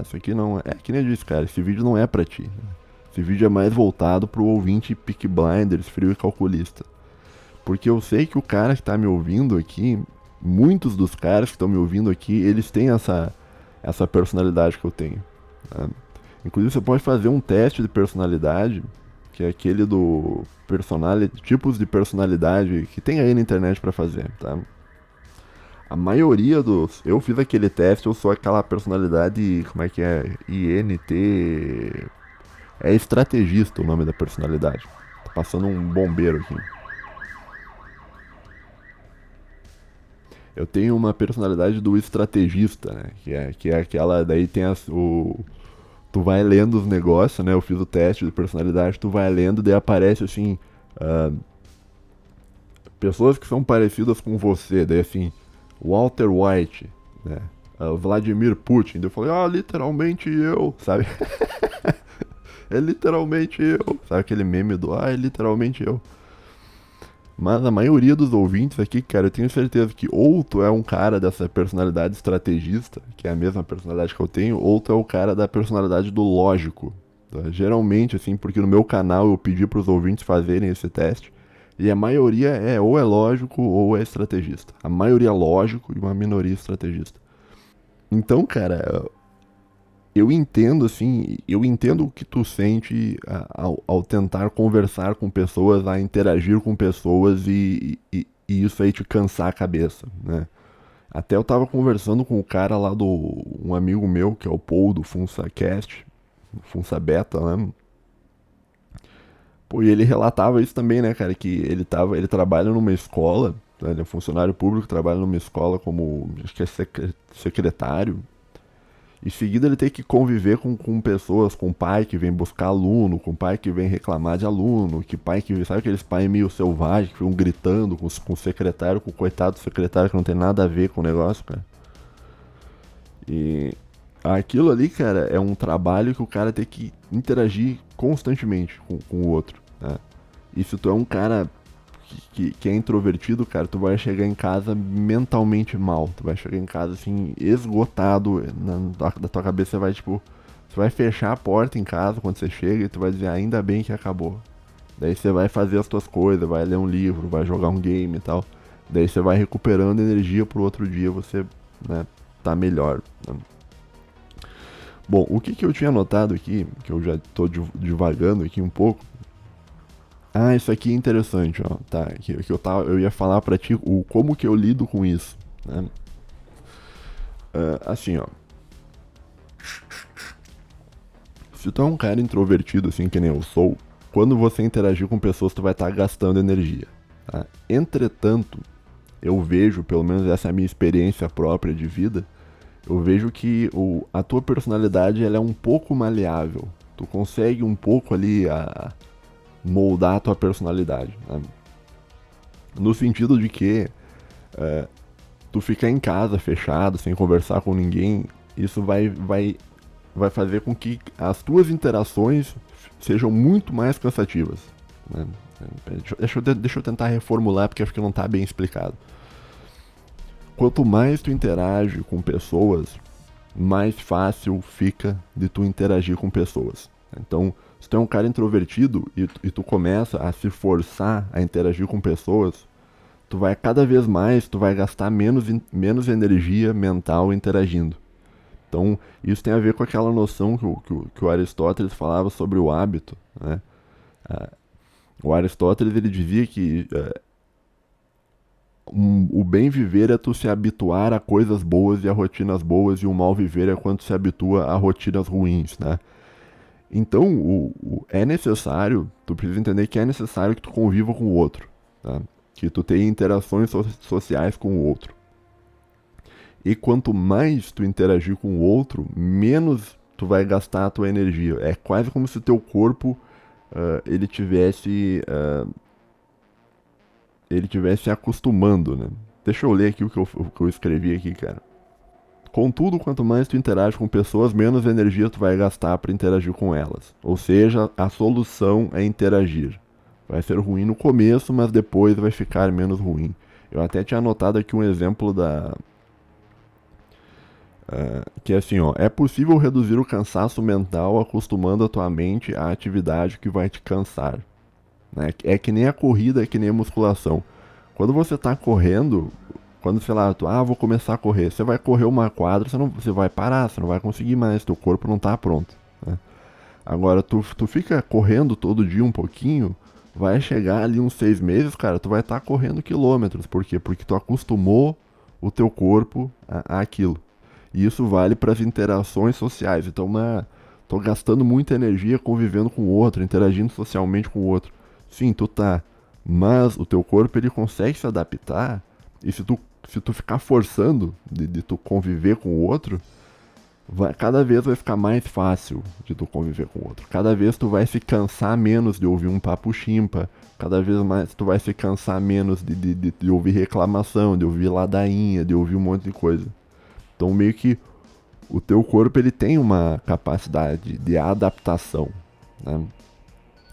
isso aqui não... É que nem eu disse, cara, esse vídeo não é pra ti. Né? Esse vídeo é mais voltado pro ouvinte Peaky Blinders, frio e calculista. Porque eu sei que o cara que tá me ouvindo aqui, muitos dos caras que estão me ouvindo aqui, eles têm essa personalidade que eu tenho. Tá? Inclusive você pode fazer um teste de personalidade, que é aquele do tipos de personalidade que tem aí na internet pra fazer, tá? A maioria dos. Eu fiz aquele teste, eu sou aquela personalidade. Como é que é? INT. É estrategista o nome da personalidade. Tá passando um bombeiro aqui. Eu tenho uma personalidade do estrategista, né? Que é aquela. Daí tem tu vai lendo os negócios, né? Eu fiz o teste de personalidade, tu vai lendo, daí aparece assim. Pessoas que são parecidas com você, daí assim. Walter White, né? Vladimir Putin. Eu falei, literalmente eu, sabe? É literalmente eu. Sabe aquele meme do, é literalmente eu. Mas a maioria dos ouvintes aqui, cara, eu tenho certeza que ou tu é um cara dessa personalidade estrategista, que é a mesma personalidade que eu tenho, ou tu é o cara da personalidade do lógico. Tá? Geralmente, assim, porque no meu canal eu pedi pros ouvintes fazerem esse teste, e a maioria ou é lógico ou é estrategista. A maioria é lógico e uma minoria estrategista. Então, cara, eu entendo o que tu sente ao tentar conversar com pessoas, a interagir com pessoas e isso aí te cansar a cabeça, né? Até eu tava conversando com o cara lá um amigo meu, que é o Paul do FunsaCast, Funsa Beta, né? Pô, e ele relatava isso também, né, cara, que ele trabalha numa escola, né, ele é funcionário público, trabalha numa escola como, acho que é secretário. Em seguida ele tem que conviver com pessoas, com pai que vem buscar aluno, com pai que vem reclamar de aluno, que pai que, sabe aqueles pais meio selvagens que ficam gritando com o secretário, com o coitado do secretário que não tem nada a ver com o negócio, cara. E aquilo ali, cara, é um trabalho que o cara tem que interagir constantemente com o outro, né? E se tu é um cara que é introvertido, cara, tu vai chegar em casa mentalmente mal. Tu vai chegar em casa, assim, esgotado. Da tua cabeça você vai, tipo... Você vai fechar a porta em casa quando você chega e tu vai dizer, ainda bem que acabou. Daí você vai fazer as tuas coisas, vai ler um livro, vai jogar um game e tal. Daí você vai recuperando energia pro outro dia, você, né, tá melhor, né? Bom, o que eu tinha notado aqui, que eu já tô divagando aqui um pouco. Ah, isso aqui é interessante, ó, tá, eu ia falar pra ti como que eu lido com isso, né? Assim, ó, se tu é um cara introvertido, assim, que nem eu sou, quando você interagir com pessoas, tu vai estar gastando energia, tá? Entretanto, eu vejo, pelo menos essa é a minha experiência própria de vida, eu vejo que a tua personalidade ela é um pouco maleável. Tu consegue um pouco ali moldar a tua personalidade, né? No sentido de que tu ficar em casa fechado, sem conversar com ninguém, isso vai fazer com que as tuas interações sejam muito mais cansativas, né? Deixa eu tentar reformular, porque acho que não está bem explicado. Quanto mais tu interage com pessoas, mais fácil fica de tu interagir com pessoas. Então, se tu é um cara introvertido e tu começa a se forçar a interagir com pessoas, tu vai cada vez mais, tu vai gastar menos energia mental interagindo. Então, isso tem a ver com aquela noção que o Aristóteles falava sobre o hábito, né? O Aristóteles ele dizia que o bem viver é tu se habituar a coisas boas e a rotinas boas, e o mal viver é quando tu se habitua a rotinas ruins, né? Então, é necessário, tu precisa entender que é necessário que tu conviva com o outro, tá? Que tu tenha interações sociais com o outro. E quanto mais tu interagir com o outro, menos tu vai gastar a tua energia. É quase como se teu corpo ele tivesse acostumando, né? Deixa eu ler aqui o que eu escrevi aqui, cara. Contudo, quanto mais tu interage com pessoas, menos energia tu vai gastar para interagir com elas. Ou seja, a solução é interagir. Vai ser ruim no começo, mas depois vai ficar menos ruim. Eu até tinha anotado aqui um exemplo que é assim, ó. É possível reduzir o cansaço mental acostumando a tua mente à atividade que vai te cansar, né? É que nem a corrida, é que nem a musculação. Quando você tá correndo, quando, sei lá, vou começar a correr, você vai correr uma quadra, você vai parar, você não vai conseguir mais, teu corpo não tá pronto, né? Agora, tu fica correndo todo dia um pouquinho, vai chegar ali uns 6 meses, cara, tu vai estar correndo quilômetros. Por quê? Porque tu acostumou o teu corpo a aquilo. E isso vale para as interações sociais. Então, tô gastando muita energia convivendo com o outro, interagindo socialmente com o outro. Sim, tu tá. Mas o teu corpo ele consegue se adaptar. E se tu ficar forçando de tu conviver com o outro, cada vez vai ficar mais fácil de tu conviver com o outro. Cada vez tu vai se cansar menos de ouvir um papo chimpa. Cada vez mais tu vai se cansar menos de ouvir reclamação, de ouvir ladainha, de ouvir um monte de coisa. Então meio que o teu corpo ele tem uma capacidade de adaptação, né?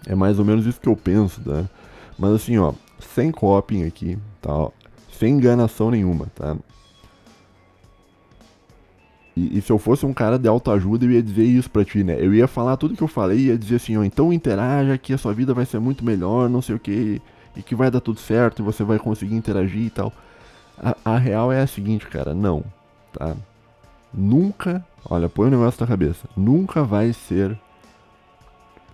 É mais ou menos isso que eu penso, né? Mas assim, ó, sem coping aqui, tá? Sem enganação nenhuma, tá? E se eu fosse um cara de autoajuda, eu ia dizer isso pra ti, né? Eu ia falar tudo que eu falei, ia dizer assim, ó, então interaja que a sua vida vai ser muito melhor, não sei o que, e que vai dar tudo certo, e você vai conseguir interagir e tal. A real é a seguinte, cara, não, tá? Nunca, olha, põe o negócio na cabeça, nunca vai ser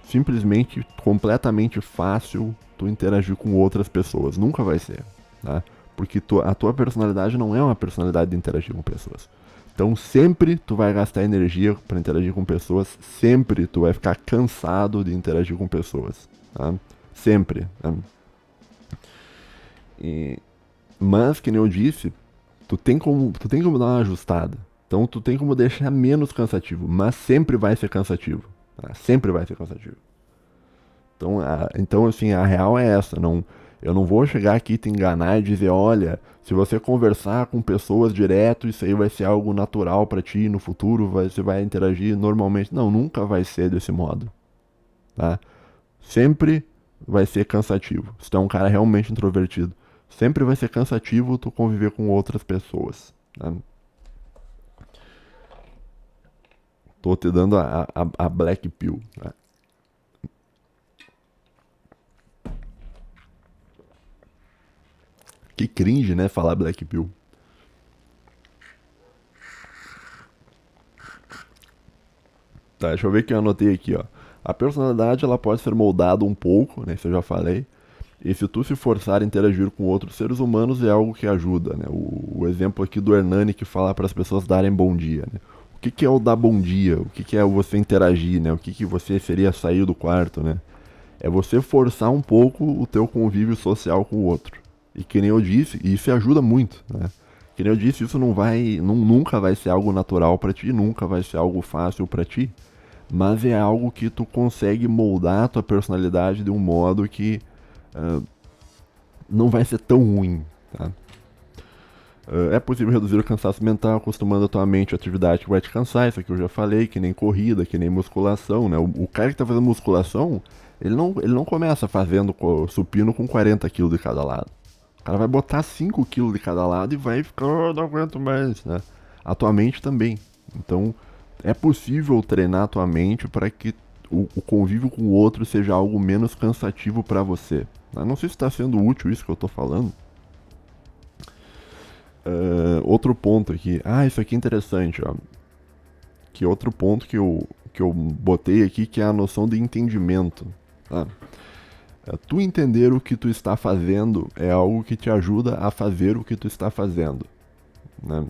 simplesmente completamente fácil tu interagir com outras pessoas. Nunca vai ser, tá? Porque a tua personalidade não é uma personalidade de interagir com pessoas. Então sempre tu vai gastar energia para interagir com pessoas, sempre tu vai ficar cansado de interagir com pessoas, tá? Sempre, tá? Mas, que nem eu disse, tu tem como dar uma ajustada. Então tu tem como deixar menos cansativo, mas sempre vai ser cansativo, tá? Sempre vai ser cansativo. Então, assim, a real é essa. Eu não vou chegar aqui e te enganar e dizer, olha, se você conversar com pessoas direto, isso aí vai ser algo natural pra ti no futuro, você vai interagir normalmente. Não, nunca vai ser desse modo, tá? Sempre vai ser cansativo. Se tu é um cara realmente introvertido, sempre vai ser cansativo tu conviver com outras pessoas. Né? Tô te dando a Black Pill. Né? Que cringe, né? Falar Black Pill. Tá, deixa eu ver o que eu anotei aqui, ó. A personalidade ela pode ser moldada um pouco, né? Isso eu já falei. E se tu se forçar a interagir com outros seres humanos é algo que ajuda, né? O exemplo aqui do Hernani que fala para as pessoas darem bom dia, né? O que, que é o dar bom dia? O que, que é você interagir, né? O que, que você seria sair do quarto, né? É você forçar um pouco o teu convívio social com o outro. E que nem eu disse, isso ajuda muito, né? Que nem eu disse, isso nunca vai ser algo natural para ti, nunca vai ser algo fácil para ti, mas é algo que tu consegue moldar a tua personalidade de um modo que não vai ser tão ruim, tá? É possível reduzir o cansaço mental acostumando a tua mente a atividade que vai te cansar, isso aqui eu já falei, que nem corrida, que nem musculação, né? O cara que tá fazendo musculação, ele não começa fazendo supino com 40 quilos de cada lado. O cara vai botar 5 quilos de cada lado e vai ficar, oh, não aguento mais, né? A tua mente também. Então, é possível treinar a tua mente para que o convívio com o outro seja algo menos cansativo para você. Eu não sei se está sendo útil isso que eu tô falando. Outro ponto aqui. Ah, isso aqui é interessante, ó. Que outro ponto que eu botei aqui, que é a noção de entendimento. Tá? Tu entender o que tu está fazendo é algo que te ajuda a fazer o que tu está fazendo. Né?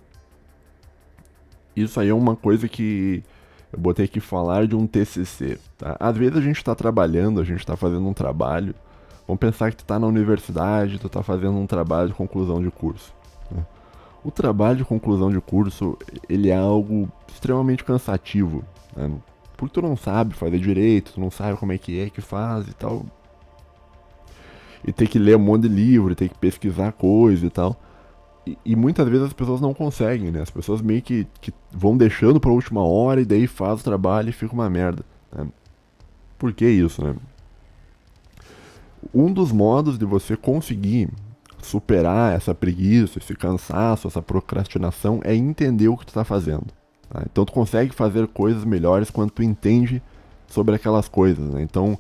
Isso aí é uma coisa que eu botei aqui falar de um TCC. Tá? Às vezes a gente está trabalhando, a gente está fazendo um trabalho. Vamos pensar que tu está na universidade, tu está fazendo um trabalho de conclusão de curso. Né? O trabalho de conclusão de curso, ele é algo extremamente cansativo, né? Porque tu não sabe fazer direito, tu não sabe como é que faz e tal. E tem que ler um monte de livro, tem que pesquisar coisa e tal. E muitas vezes as pessoas não conseguem, né? As pessoas meio que vão deixando pra última hora e daí faz o trabalho e fica uma merda. Né? Por que isso, né? Um dos modos de você conseguir superar essa preguiça, esse cansaço, essa procrastinação é entender o que tu tá fazendo. Tá? Então tu consegue fazer coisas melhores quando tu entende sobre aquelas coisas. Né? Então,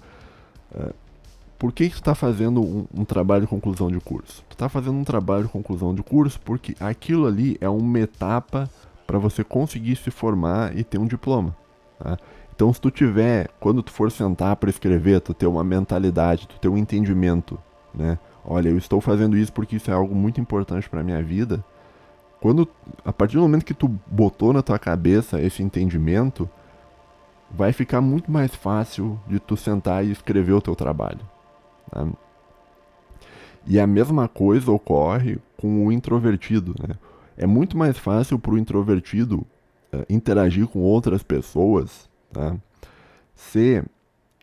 por que tu está fazendo um trabalho de conclusão de curso? Tu está fazendo um trabalho de conclusão de curso porque aquilo ali é uma etapa para você conseguir se formar e ter um diploma. Tá? Então, se tu tiver, quando tu for sentar para escrever, tu ter uma mentalidade, tu ter um entendimento, né? Olha, eu estou fazendo isso porque isso é algo muito importante para minha vida. A partir do momento que tu botou na tua cabeça esse entendimento, vai ficar muito mais fácil de tu sentar e escrever o teu trabalho. Tá? E a mesma coisa ocorre com o introvertido. Né? É muito mais fácil para o introvertido interagir com outras pessoas, tá? Se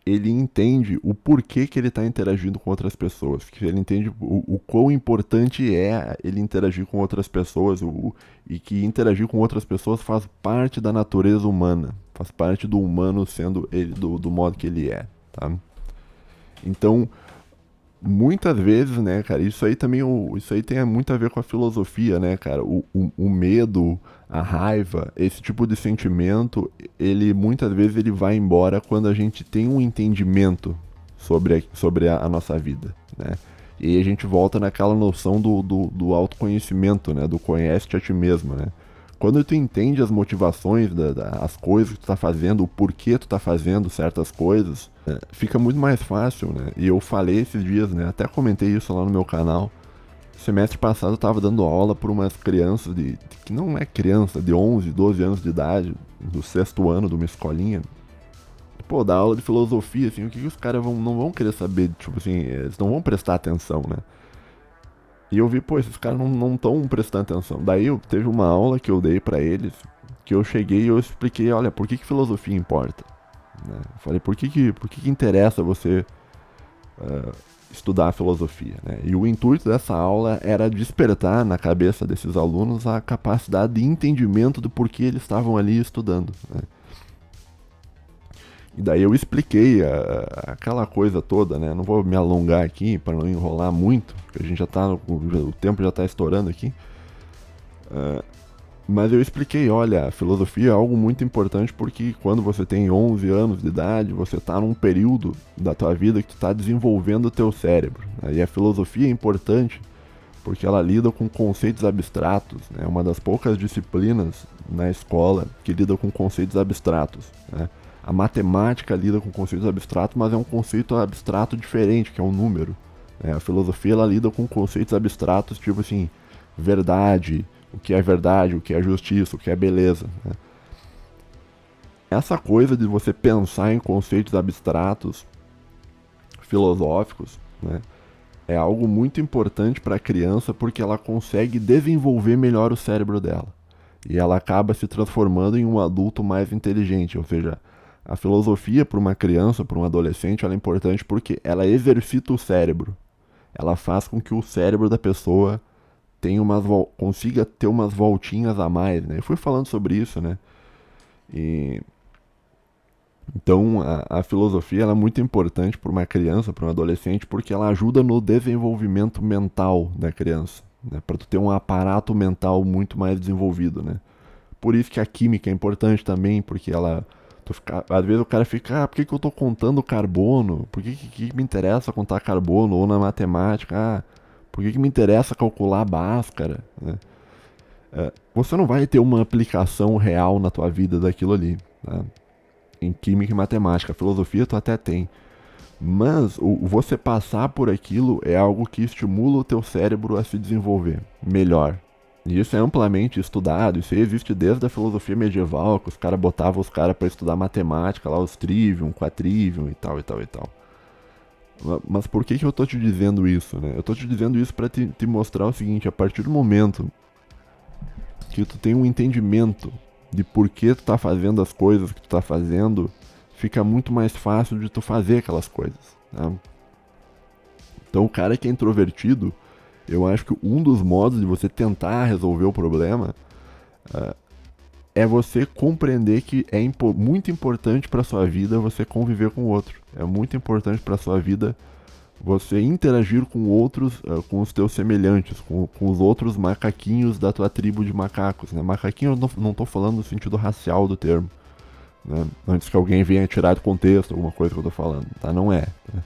ele entende o porquê que ele está interagindo com outras pessoas, que ele entende o quão importante é ele interagir com outras pessoas e que interagir com outras pessoas faz parte da natureza humana, faz parte do humano sendo ele do modo que ele é. Tá? Então, muitas vezes, né, cara, isso aí também isso aí tem muito a ver com a filosofia, né, cara, o medo, a raiva, esse tipo de sentimento, ele muitas vezes ele vai embora quando a gente tem um entendimento sobre a nossa vida, né, e aí a gente volta naquela noção do autoconhecimento, né, do conhece-te a ti mesmo, né. Quando tu entende as motivações, as coisas que tu tá fazendo, o porquê tu tá fazendo certas coisas, fica muito mais fácil, né? E eu falei esses dias, né? Até comentei isso lá no meu canal. Semestre passado eu tava dando aula para umas crianças que não é criança, de 11, 12 anos de idade, do sexto ano de uma escolinha. Pô, dar aula de filosofia, assim, o que os caras não vão querer saber, tipo assim, eles não vão prestar atenção, né? E eu vi, pô, esses caras não estão prestando atenção. Daí teve uma aula que eu dei pra eles, que eu cheguei e eu expliquei, olha, por que filosofia importa? Né? Eu falei, por que interessa você estudar filosofia? Né? E o intuito dessa aula era despertar na cabeça desses alunos a capacidade de entendimento do porquê eles estavam ali estudando. Né? E daí eu expliquei aquela coisa toda, né? Não vou me alongar aqui para não enrolar muito, porque a gente já tá, o tempo já tá estourando aqui. Mas eu expliquei, olha, a filosofia é algo muito importante porque quando você tem 11 anos de idade, você está num período da tua vida que tu está desenvolvendo o teu cérebro. Né? E a filosofia é importante porque ela lida com conceitos abstratos, né? É uma das poucas disciplinas na escola que lida com conceitos abstratos, né? A matemática lida com conceitos abstratos, mas é um conceito abstrato diferente, que é um número, né? A filosofia ela lida com conceitos abstratos, tipo assim, verdade, o que é justiça, o que é beleza, né? Essa coisa de você pensar em conceitos abstratos, filosóficos, né? É algo muito importante para a criança porque ela consegue desenvolver melhor o cérebro dela. E ela acaba se transformando em um adulto mais inteligente. Ou seja, a filosofia para uma criança, para um adolescente, ela é importante porque ela exercita o cérebro. Ela faz com que o cérebro da pessoa consiga ter umas voltinhas a mais, né? Eu fui falando sobre isso, né? E então, a filosofia ela é muito importante para uma criança, para um adolescente, porque ela ajuda no desenvolvimento mental da criança, né? Para tu ter um aparato mental muito mais desenvolvido, né? Por isso que a química é importante também, porque às vezes o cara fica, por que eu tô contando carbono? Por que me interessa contar carbono? Ou na matemática, por que me interessa calcular Bhaskara, né? Você não vai ter uma aplicação real na tua vida daquilo ali, tá? Em química e matemática. A filosofia tu até tem. Mas você passar por aquilo é algo que estimula o teu cérebro a se desenvolver melhor. E isso é amplamente estudado. Isso aí existe desde a filosofia medieval, que os caras botavam os caras para estudar matemática, lá os trivium, quatrivium e tal, e tal, e tal. Mas por que eu tô te dizendo isso, né? Eu tô te dizendo isso para te mostrar o seguinte: a partir do momento que tu tem um entendimento de por que tu tá fazendo as coisas que tu tá fazendo, fica muito mais fácil de tu fazer aquelas coisas, né? Então o cara que é introvertido, eu acho que um dos modos de você tentar resolver o problema é você compreender que é muito importante para sua vida você conviver com o outro. É muito importante para sua vida você interagir com outros, com os teus semelhantes, com os outros macaquinhos da tua tribo de macacos, né? Macaquinho eu não tô falando no sentido racial do termo, né? Antes que alguém venha tirar do contexto alguma coisa que eu tô falando, tá? Não é, né?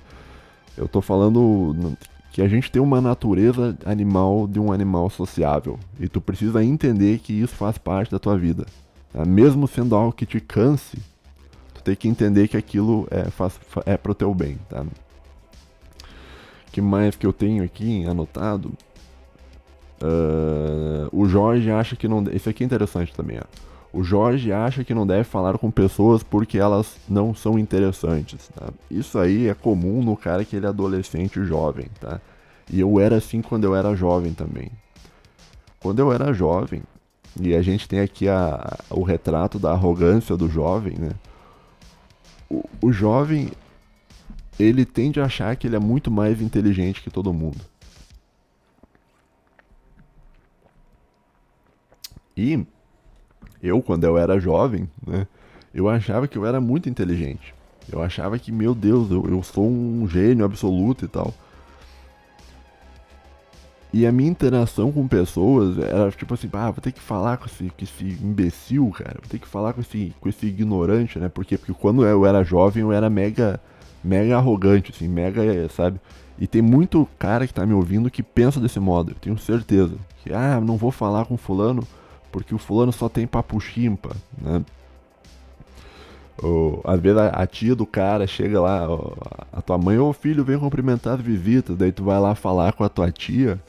Eu tô falando que a gente tem uma natureza animal de um animal sociável, e tu precisa entender que isso faz parte da tua vida, tá? Mesmo sendo algo que te canse, tu tem que entender que aquilo é pro teu bem, tá? Que mais que eu tenho aqui anotado? O Jorge acha que não. Isso aqui é interessante também, ó. O Jorge acha que não deve falar com pessoas porque elas não são interessantes, tá? Isso aí é comum no cara que ele é adolescente jovem, tá? E eu era assim quando eu era jovem também. Quando eu era jovem, e a gente tem aqui o retrato da arrogância do jovem, né? O jovem, ele tende a achar que ele é muito mais inteligente que todo mundo. E eu, quando eu era jovem, né, eu achava que eu era muito inteligente. Eu achava que, meu Deus, eu sou um gênio absoluto e tal. E a minha interação com pessoas era tipo assim, vou ter que falar com esse imbecil, cara. Vou ter que falar com esse ignorante, né? Porque quando eu era jovem, eu era mega arrogante, assim, mega, sabe? E tem muito cara que tá me ouvindo que pensa desse modo, eu tenho certeza. Que, não vou falar com fulano porque o fulano só tem papo chimpa, né? Ou, às vezes a tia do cara chega lá, a tua mãe, filho, vem cumprimentar as visitas, daí tu vai lá falar com a tua tia,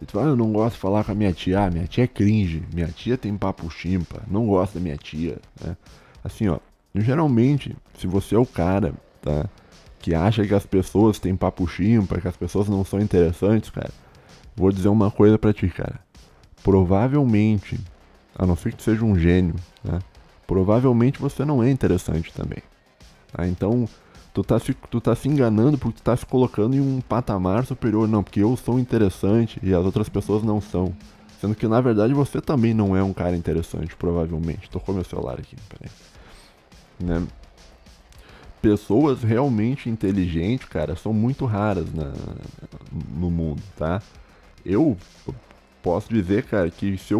e tu fala, eu não gosto de falar com a minha tia, minha tia é cringe, minha tia tem papo chimpa, não gosto da minha tia, né? Assim, ó, geralmente, se você é o cara, tá, que acha que as pessoas têm papo chimpa, que as pessoas não são interessantes, cara, vou dizer uma coisa pra ti, cara. Provavelmente, a não ser que tu seja um gênio, né? Provavelmente você não é interessante também, tá? Então, tu tá se enganando porque tu tá se colocando em um patamar superior. Não, porque eu sou interessante e as outras pessoas não são. Sendo que, na verdade, você também não é um cara interessante, provavelmente. Tocou meu celular aqui, peraí. Né? pessoas realmente inteligentes, cara, são muito raras no mundo, tá? Eu posso dizer, cara, que se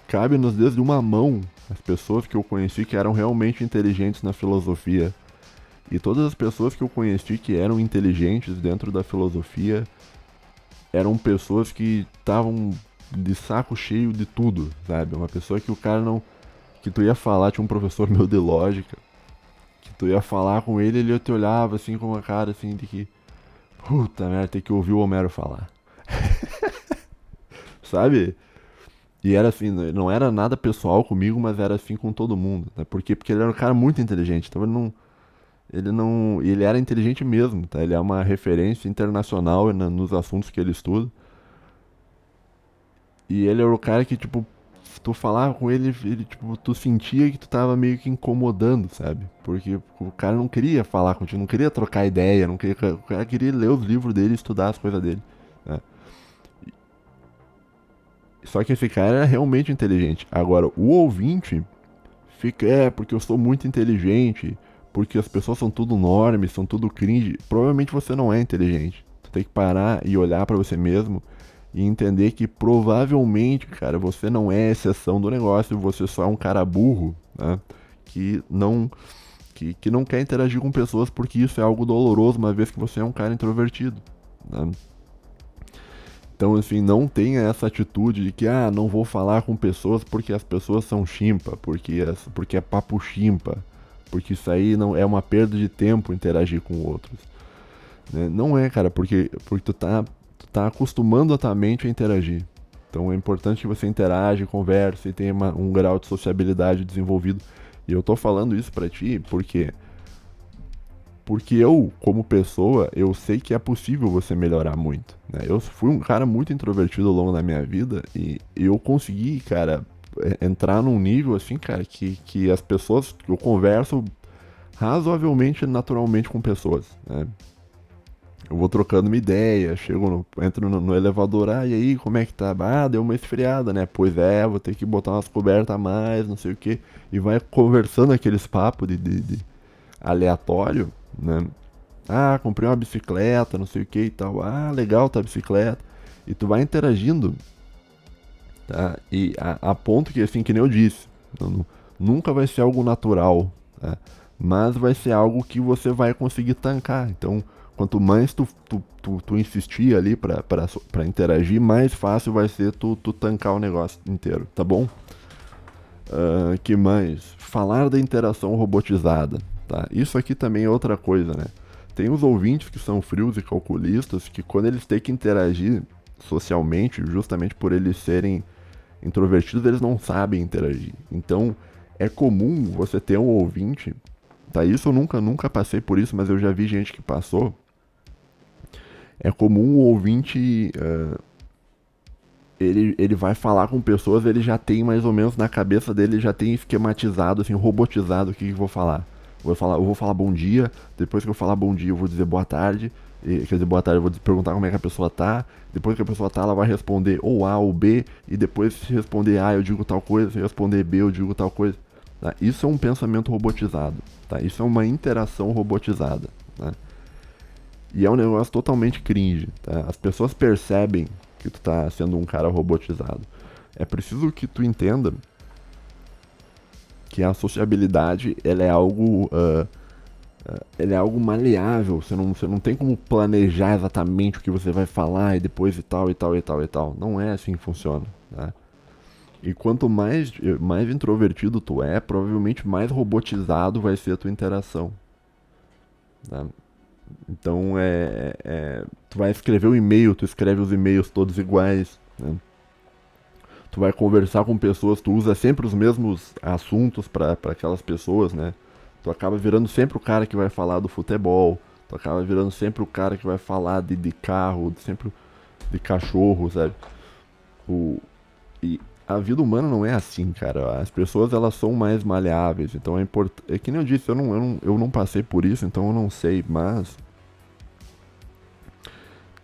cabe nos dedos de uma mão as pessoas que eu conheci que eram realmente inteligentes na filosofia. E todas as pessoas que eu conheci que eram inteligentes dentro da filosofia eram pessoas que estavam de saco cheio de tudo, sabe? Uma pessoa que o cara não. Que tu ia falar, tinha um professor meu de lógica, que tu ia falar com ele, ele te olhava assim com uma cara assim de que. Puta merda, tem que ouvir o Homero falar. Sabe? E era assim, não era nada pessoal comigo, mas era assim com todo mundo. Né? Por quê? Porque ele era um cara muito inteligente, então ele não. Ele não. Ele era inteligente mesmo, tá? Ele é uma referência internacional nos assuntos que ele estuda. E ele era o cara que, tipo, tu falava com ele, tipo, tu sentia que tu tava meio que incomodando, sabe? Porque o cara não queria falar contigo, não queria trocar ideia, não queria, o cara queria ler os livros dele e estudar as coisas dele. Né? Só que esse cara era realmente inteligente. Agora, o ouvinte fica, porque eu sou muito inteligente, porque as pessoas são tudo normes, são tudo cringe. Provavelmente você não é inteligente. Tu tem que parar e olhar pra você mesmo e entender que provavelmente, cara, você não é exceção do negócio, você só é um cara burro, né? Que não, que não quer interagir com pessoas porque isso é algo doloroso, uma vez que você é um cara introvertido, né? Então, assim, não tenha essa atitude de que, não vou falar com pessoas porque as pessoas são chimpa, porque é papo chimpa, porque isso aí não é uma perda de tempo interagir com outros. Né? Não é, cara, porque tu tá acostumando a tua mente a interagir. Então é importante que você interage, converse e tenha um grau de sociabilidade desenvolvido. E eu tô falando isso pra ti porque eu, como pessoa, eu sei que é possível você melhorar muito. Né? Eu fui um cara muito introvertido ao longo da minha vida e eu consegui, cara, entrar num nível assim, cara, que as pessoas, eu converso razoavelmente naturalmente com pessoas. Né? Eu vou trocando uma ideia, entro no elevador, e aí, como é que tá? Deu uma esfriada, né? Pois é, vou ter que botar umas cobertas a mais, não sei o que. E vai conversando aqueles papos de aleatório, né? Comprei uma bicicleta, não sei o que e tal. Legal tá a bicicleta. E tu vai interagindo, tá? E a ponto que, assim, que nem eu disse, nunca vai ser algo natural, tá? Mas vai ser algo que você vai conseguir tancar. Então, quanto mais tu insistir ali pra interagir, mais fácil vai ser tu tancar o negócio inteiro, tá bom? Que mais? Falar da interação robotizada, tá? Isso aqui também é outra coisa, né? Tem os ouvintes que são frios e calculistas que quando eles têm que interagir socialmente, justamente por eles serem introvertidos, eles não sabem interagir. Então, é comum você ter um ouvinte, tá? Isso eu nunca passei por isso, mas eu já vi gente que passou. É comum o ouvinte, ele vai falar com pessoas, ele já tem mais ou menos na cabeça dele, já tem esquematizado, assim, robotizado o que eu vou falar. Eu vou falar bom dia, depois que eu falar bom dia eu vou dizer boa tarde, quer dizer, boa tarde eu vou perguntar como é que a pessoa tá, depois que a pessoa tá ela vai responder ou A ou B, e depois se responder A eu digo tal coisa, se responder B eu digo tal coisa. Tá? Isso é um pensamento robotizado, tá? Isso é uma interação robotizada, né? E é um negócio totalmente cringe, tá? As pessoas percebem que tu tá sendo um cara robotizado. É preciso que tu entenda que a sociabilidade, ela é algo maleável. Você não tem como planejar exatamente o que você vai falar e depois e tal, e tal, e tal, e tal. Não é assim que funciona, tá? E quanto mais introvertido tu é, provavelmente mais robotizado vai ser a tua interação, tá? Então tu vai escrever um e-mail, tu escreve os e-mails todos iguais, né? Tu vai conversar com pessoas, tu usa sempre os mesmos assuntos para aquelas pessoas, né? Tu acaba virando sempre o cara que vai falar do futebol, tu acaba virando sempre o cara que vai falar de carro, sempre de cachorro, sabe? E a vida humana não é assim, cara. As pessoas, elas são mais maleáveis, então é importante. É que nem eu disse, eu não passei por isso, então eu não sei, mas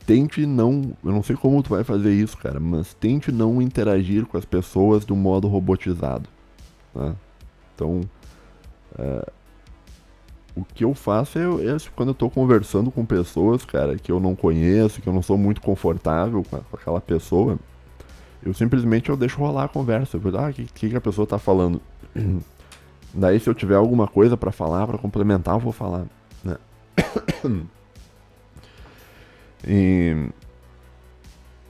tente não, eu não sei como tu vai fazer isso, cara, mas tente não interagir com as pessoas de um modo robotizado, né? Então, O que eu faço quando eu tô conversando com pessoas, cara, que eu não conheço, que eu não sou muito confortável com aquela pessoa, eu simplesmente eu deixo rolar a conversa. Eu vou, o que a pessoa tá falando? Daí se eu tiver alguma coisa pra falar, pra complementar, eu vou falar, né? E,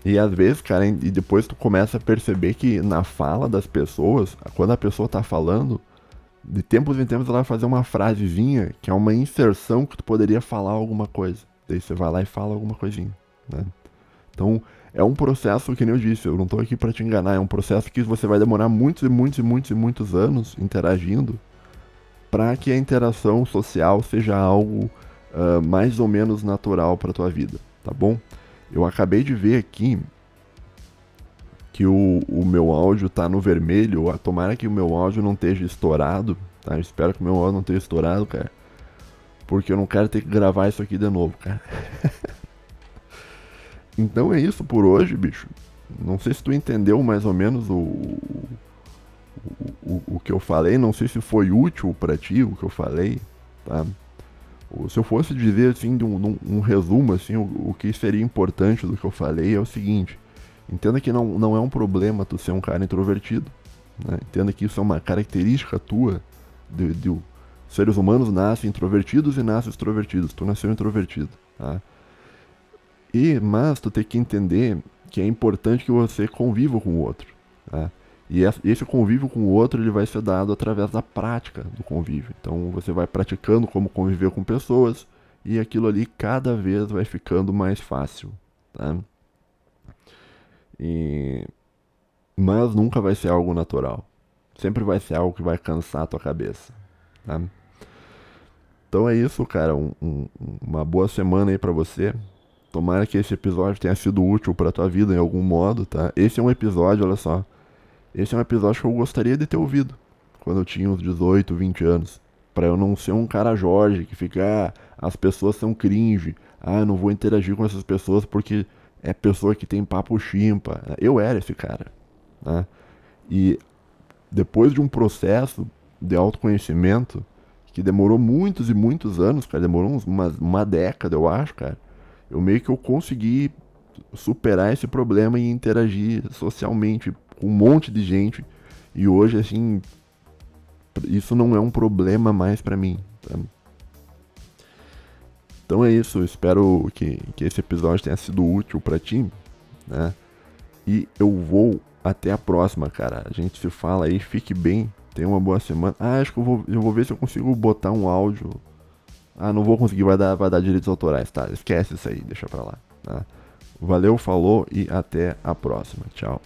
e às vezes, cara, e depois tu começa a perceber que na fala das pessoas, quando a pessoa tá falando, de tempos em tempos ela vai fazer uma frasezinha que é uma inserção que tu poderia falar alguma coisa. Daí você vai lá e fala alguma coisinha, né? Então, é um processo que nem eu disse, eu não tô aqui pra te enganar, é um processo que você vai demorar muitos e muitos e muitos e muitos anos interagindo para que a interação social seja algo mais ou menos natural para tua vida, tá bom? Eu acabei de ver aqui que o meu áudio tá no vermelho. Tomara que o meu áudio não esteja estourado, tá? Eu espero que o meu áudio não esteja estourado, cara. Porque eu não quero ter que gravar isso aqui de novo, cara. Então é isso por hoje, bicho. Não sei se tu entendeu mais ou menos o que eu falei. Não sei se foi útil pra ti o que eu falei, tá? Se eu fosse dizer assim, um resumo, assim, o que seria importante do que eu falei é o seguinte: entenda que não é um problema tu ser um cara introvertido, né? Entenda que isso é uma característica tua. Seres humanos nascem introvertidos e nascem extrovertidos. Tu nasceu introvertido, tá? Mas tu tem que entender que é importante que você conviva com o outro, tá? E esse convívio com o outro ele vai ser dado através da prática do convívio. Então você vai praticando como conviver com pessoas e aquilo ali cada vez vai ficando mais fácil, tá? Mas nunca vai ser algo natural. Sempre vai ser algo que vai cansar a tua cabeça, tá? Então é isso, cara. Uma boa semana aí pra você. Tomara que esse episódio tenha sido útil pra tua vida em algum modo, tá? Esse é um episódio, olha só. Esse é um episódio que eu gostaria de ter ouvido quando eu tinha uns 18, 20 anos. Pra eu não ser um cara Jorge que fica, as pessoas são cringe. Eu não vou interagir com essas pessoas porque é pessoa que tem papo chimpa. Eu era esse cara, né? E depois de um processo de autoconhecimento que demorou muitos e muitos anos, cara, demorou uma década, eu acho, cara. Eu meio que eu consegui superar esse problema e interagir socialmente com um monte de gente. E hoje, assim, isso não é um problema mais pra mim, tá? Então é isso, eu espero que esse episódio tenha sido útil pra ti, né? E eu vou até a próxima, cara. A gente se fala aí, fique bem, tenha uma boa semana. Acho que eu vou ver se eu consigo botar um áudio. Não vou conseguir, vai dar direitos autorais, tá? Esquece isso aí, deixa pra lá, tá? Valeu, falou e até a próxima. Tchau.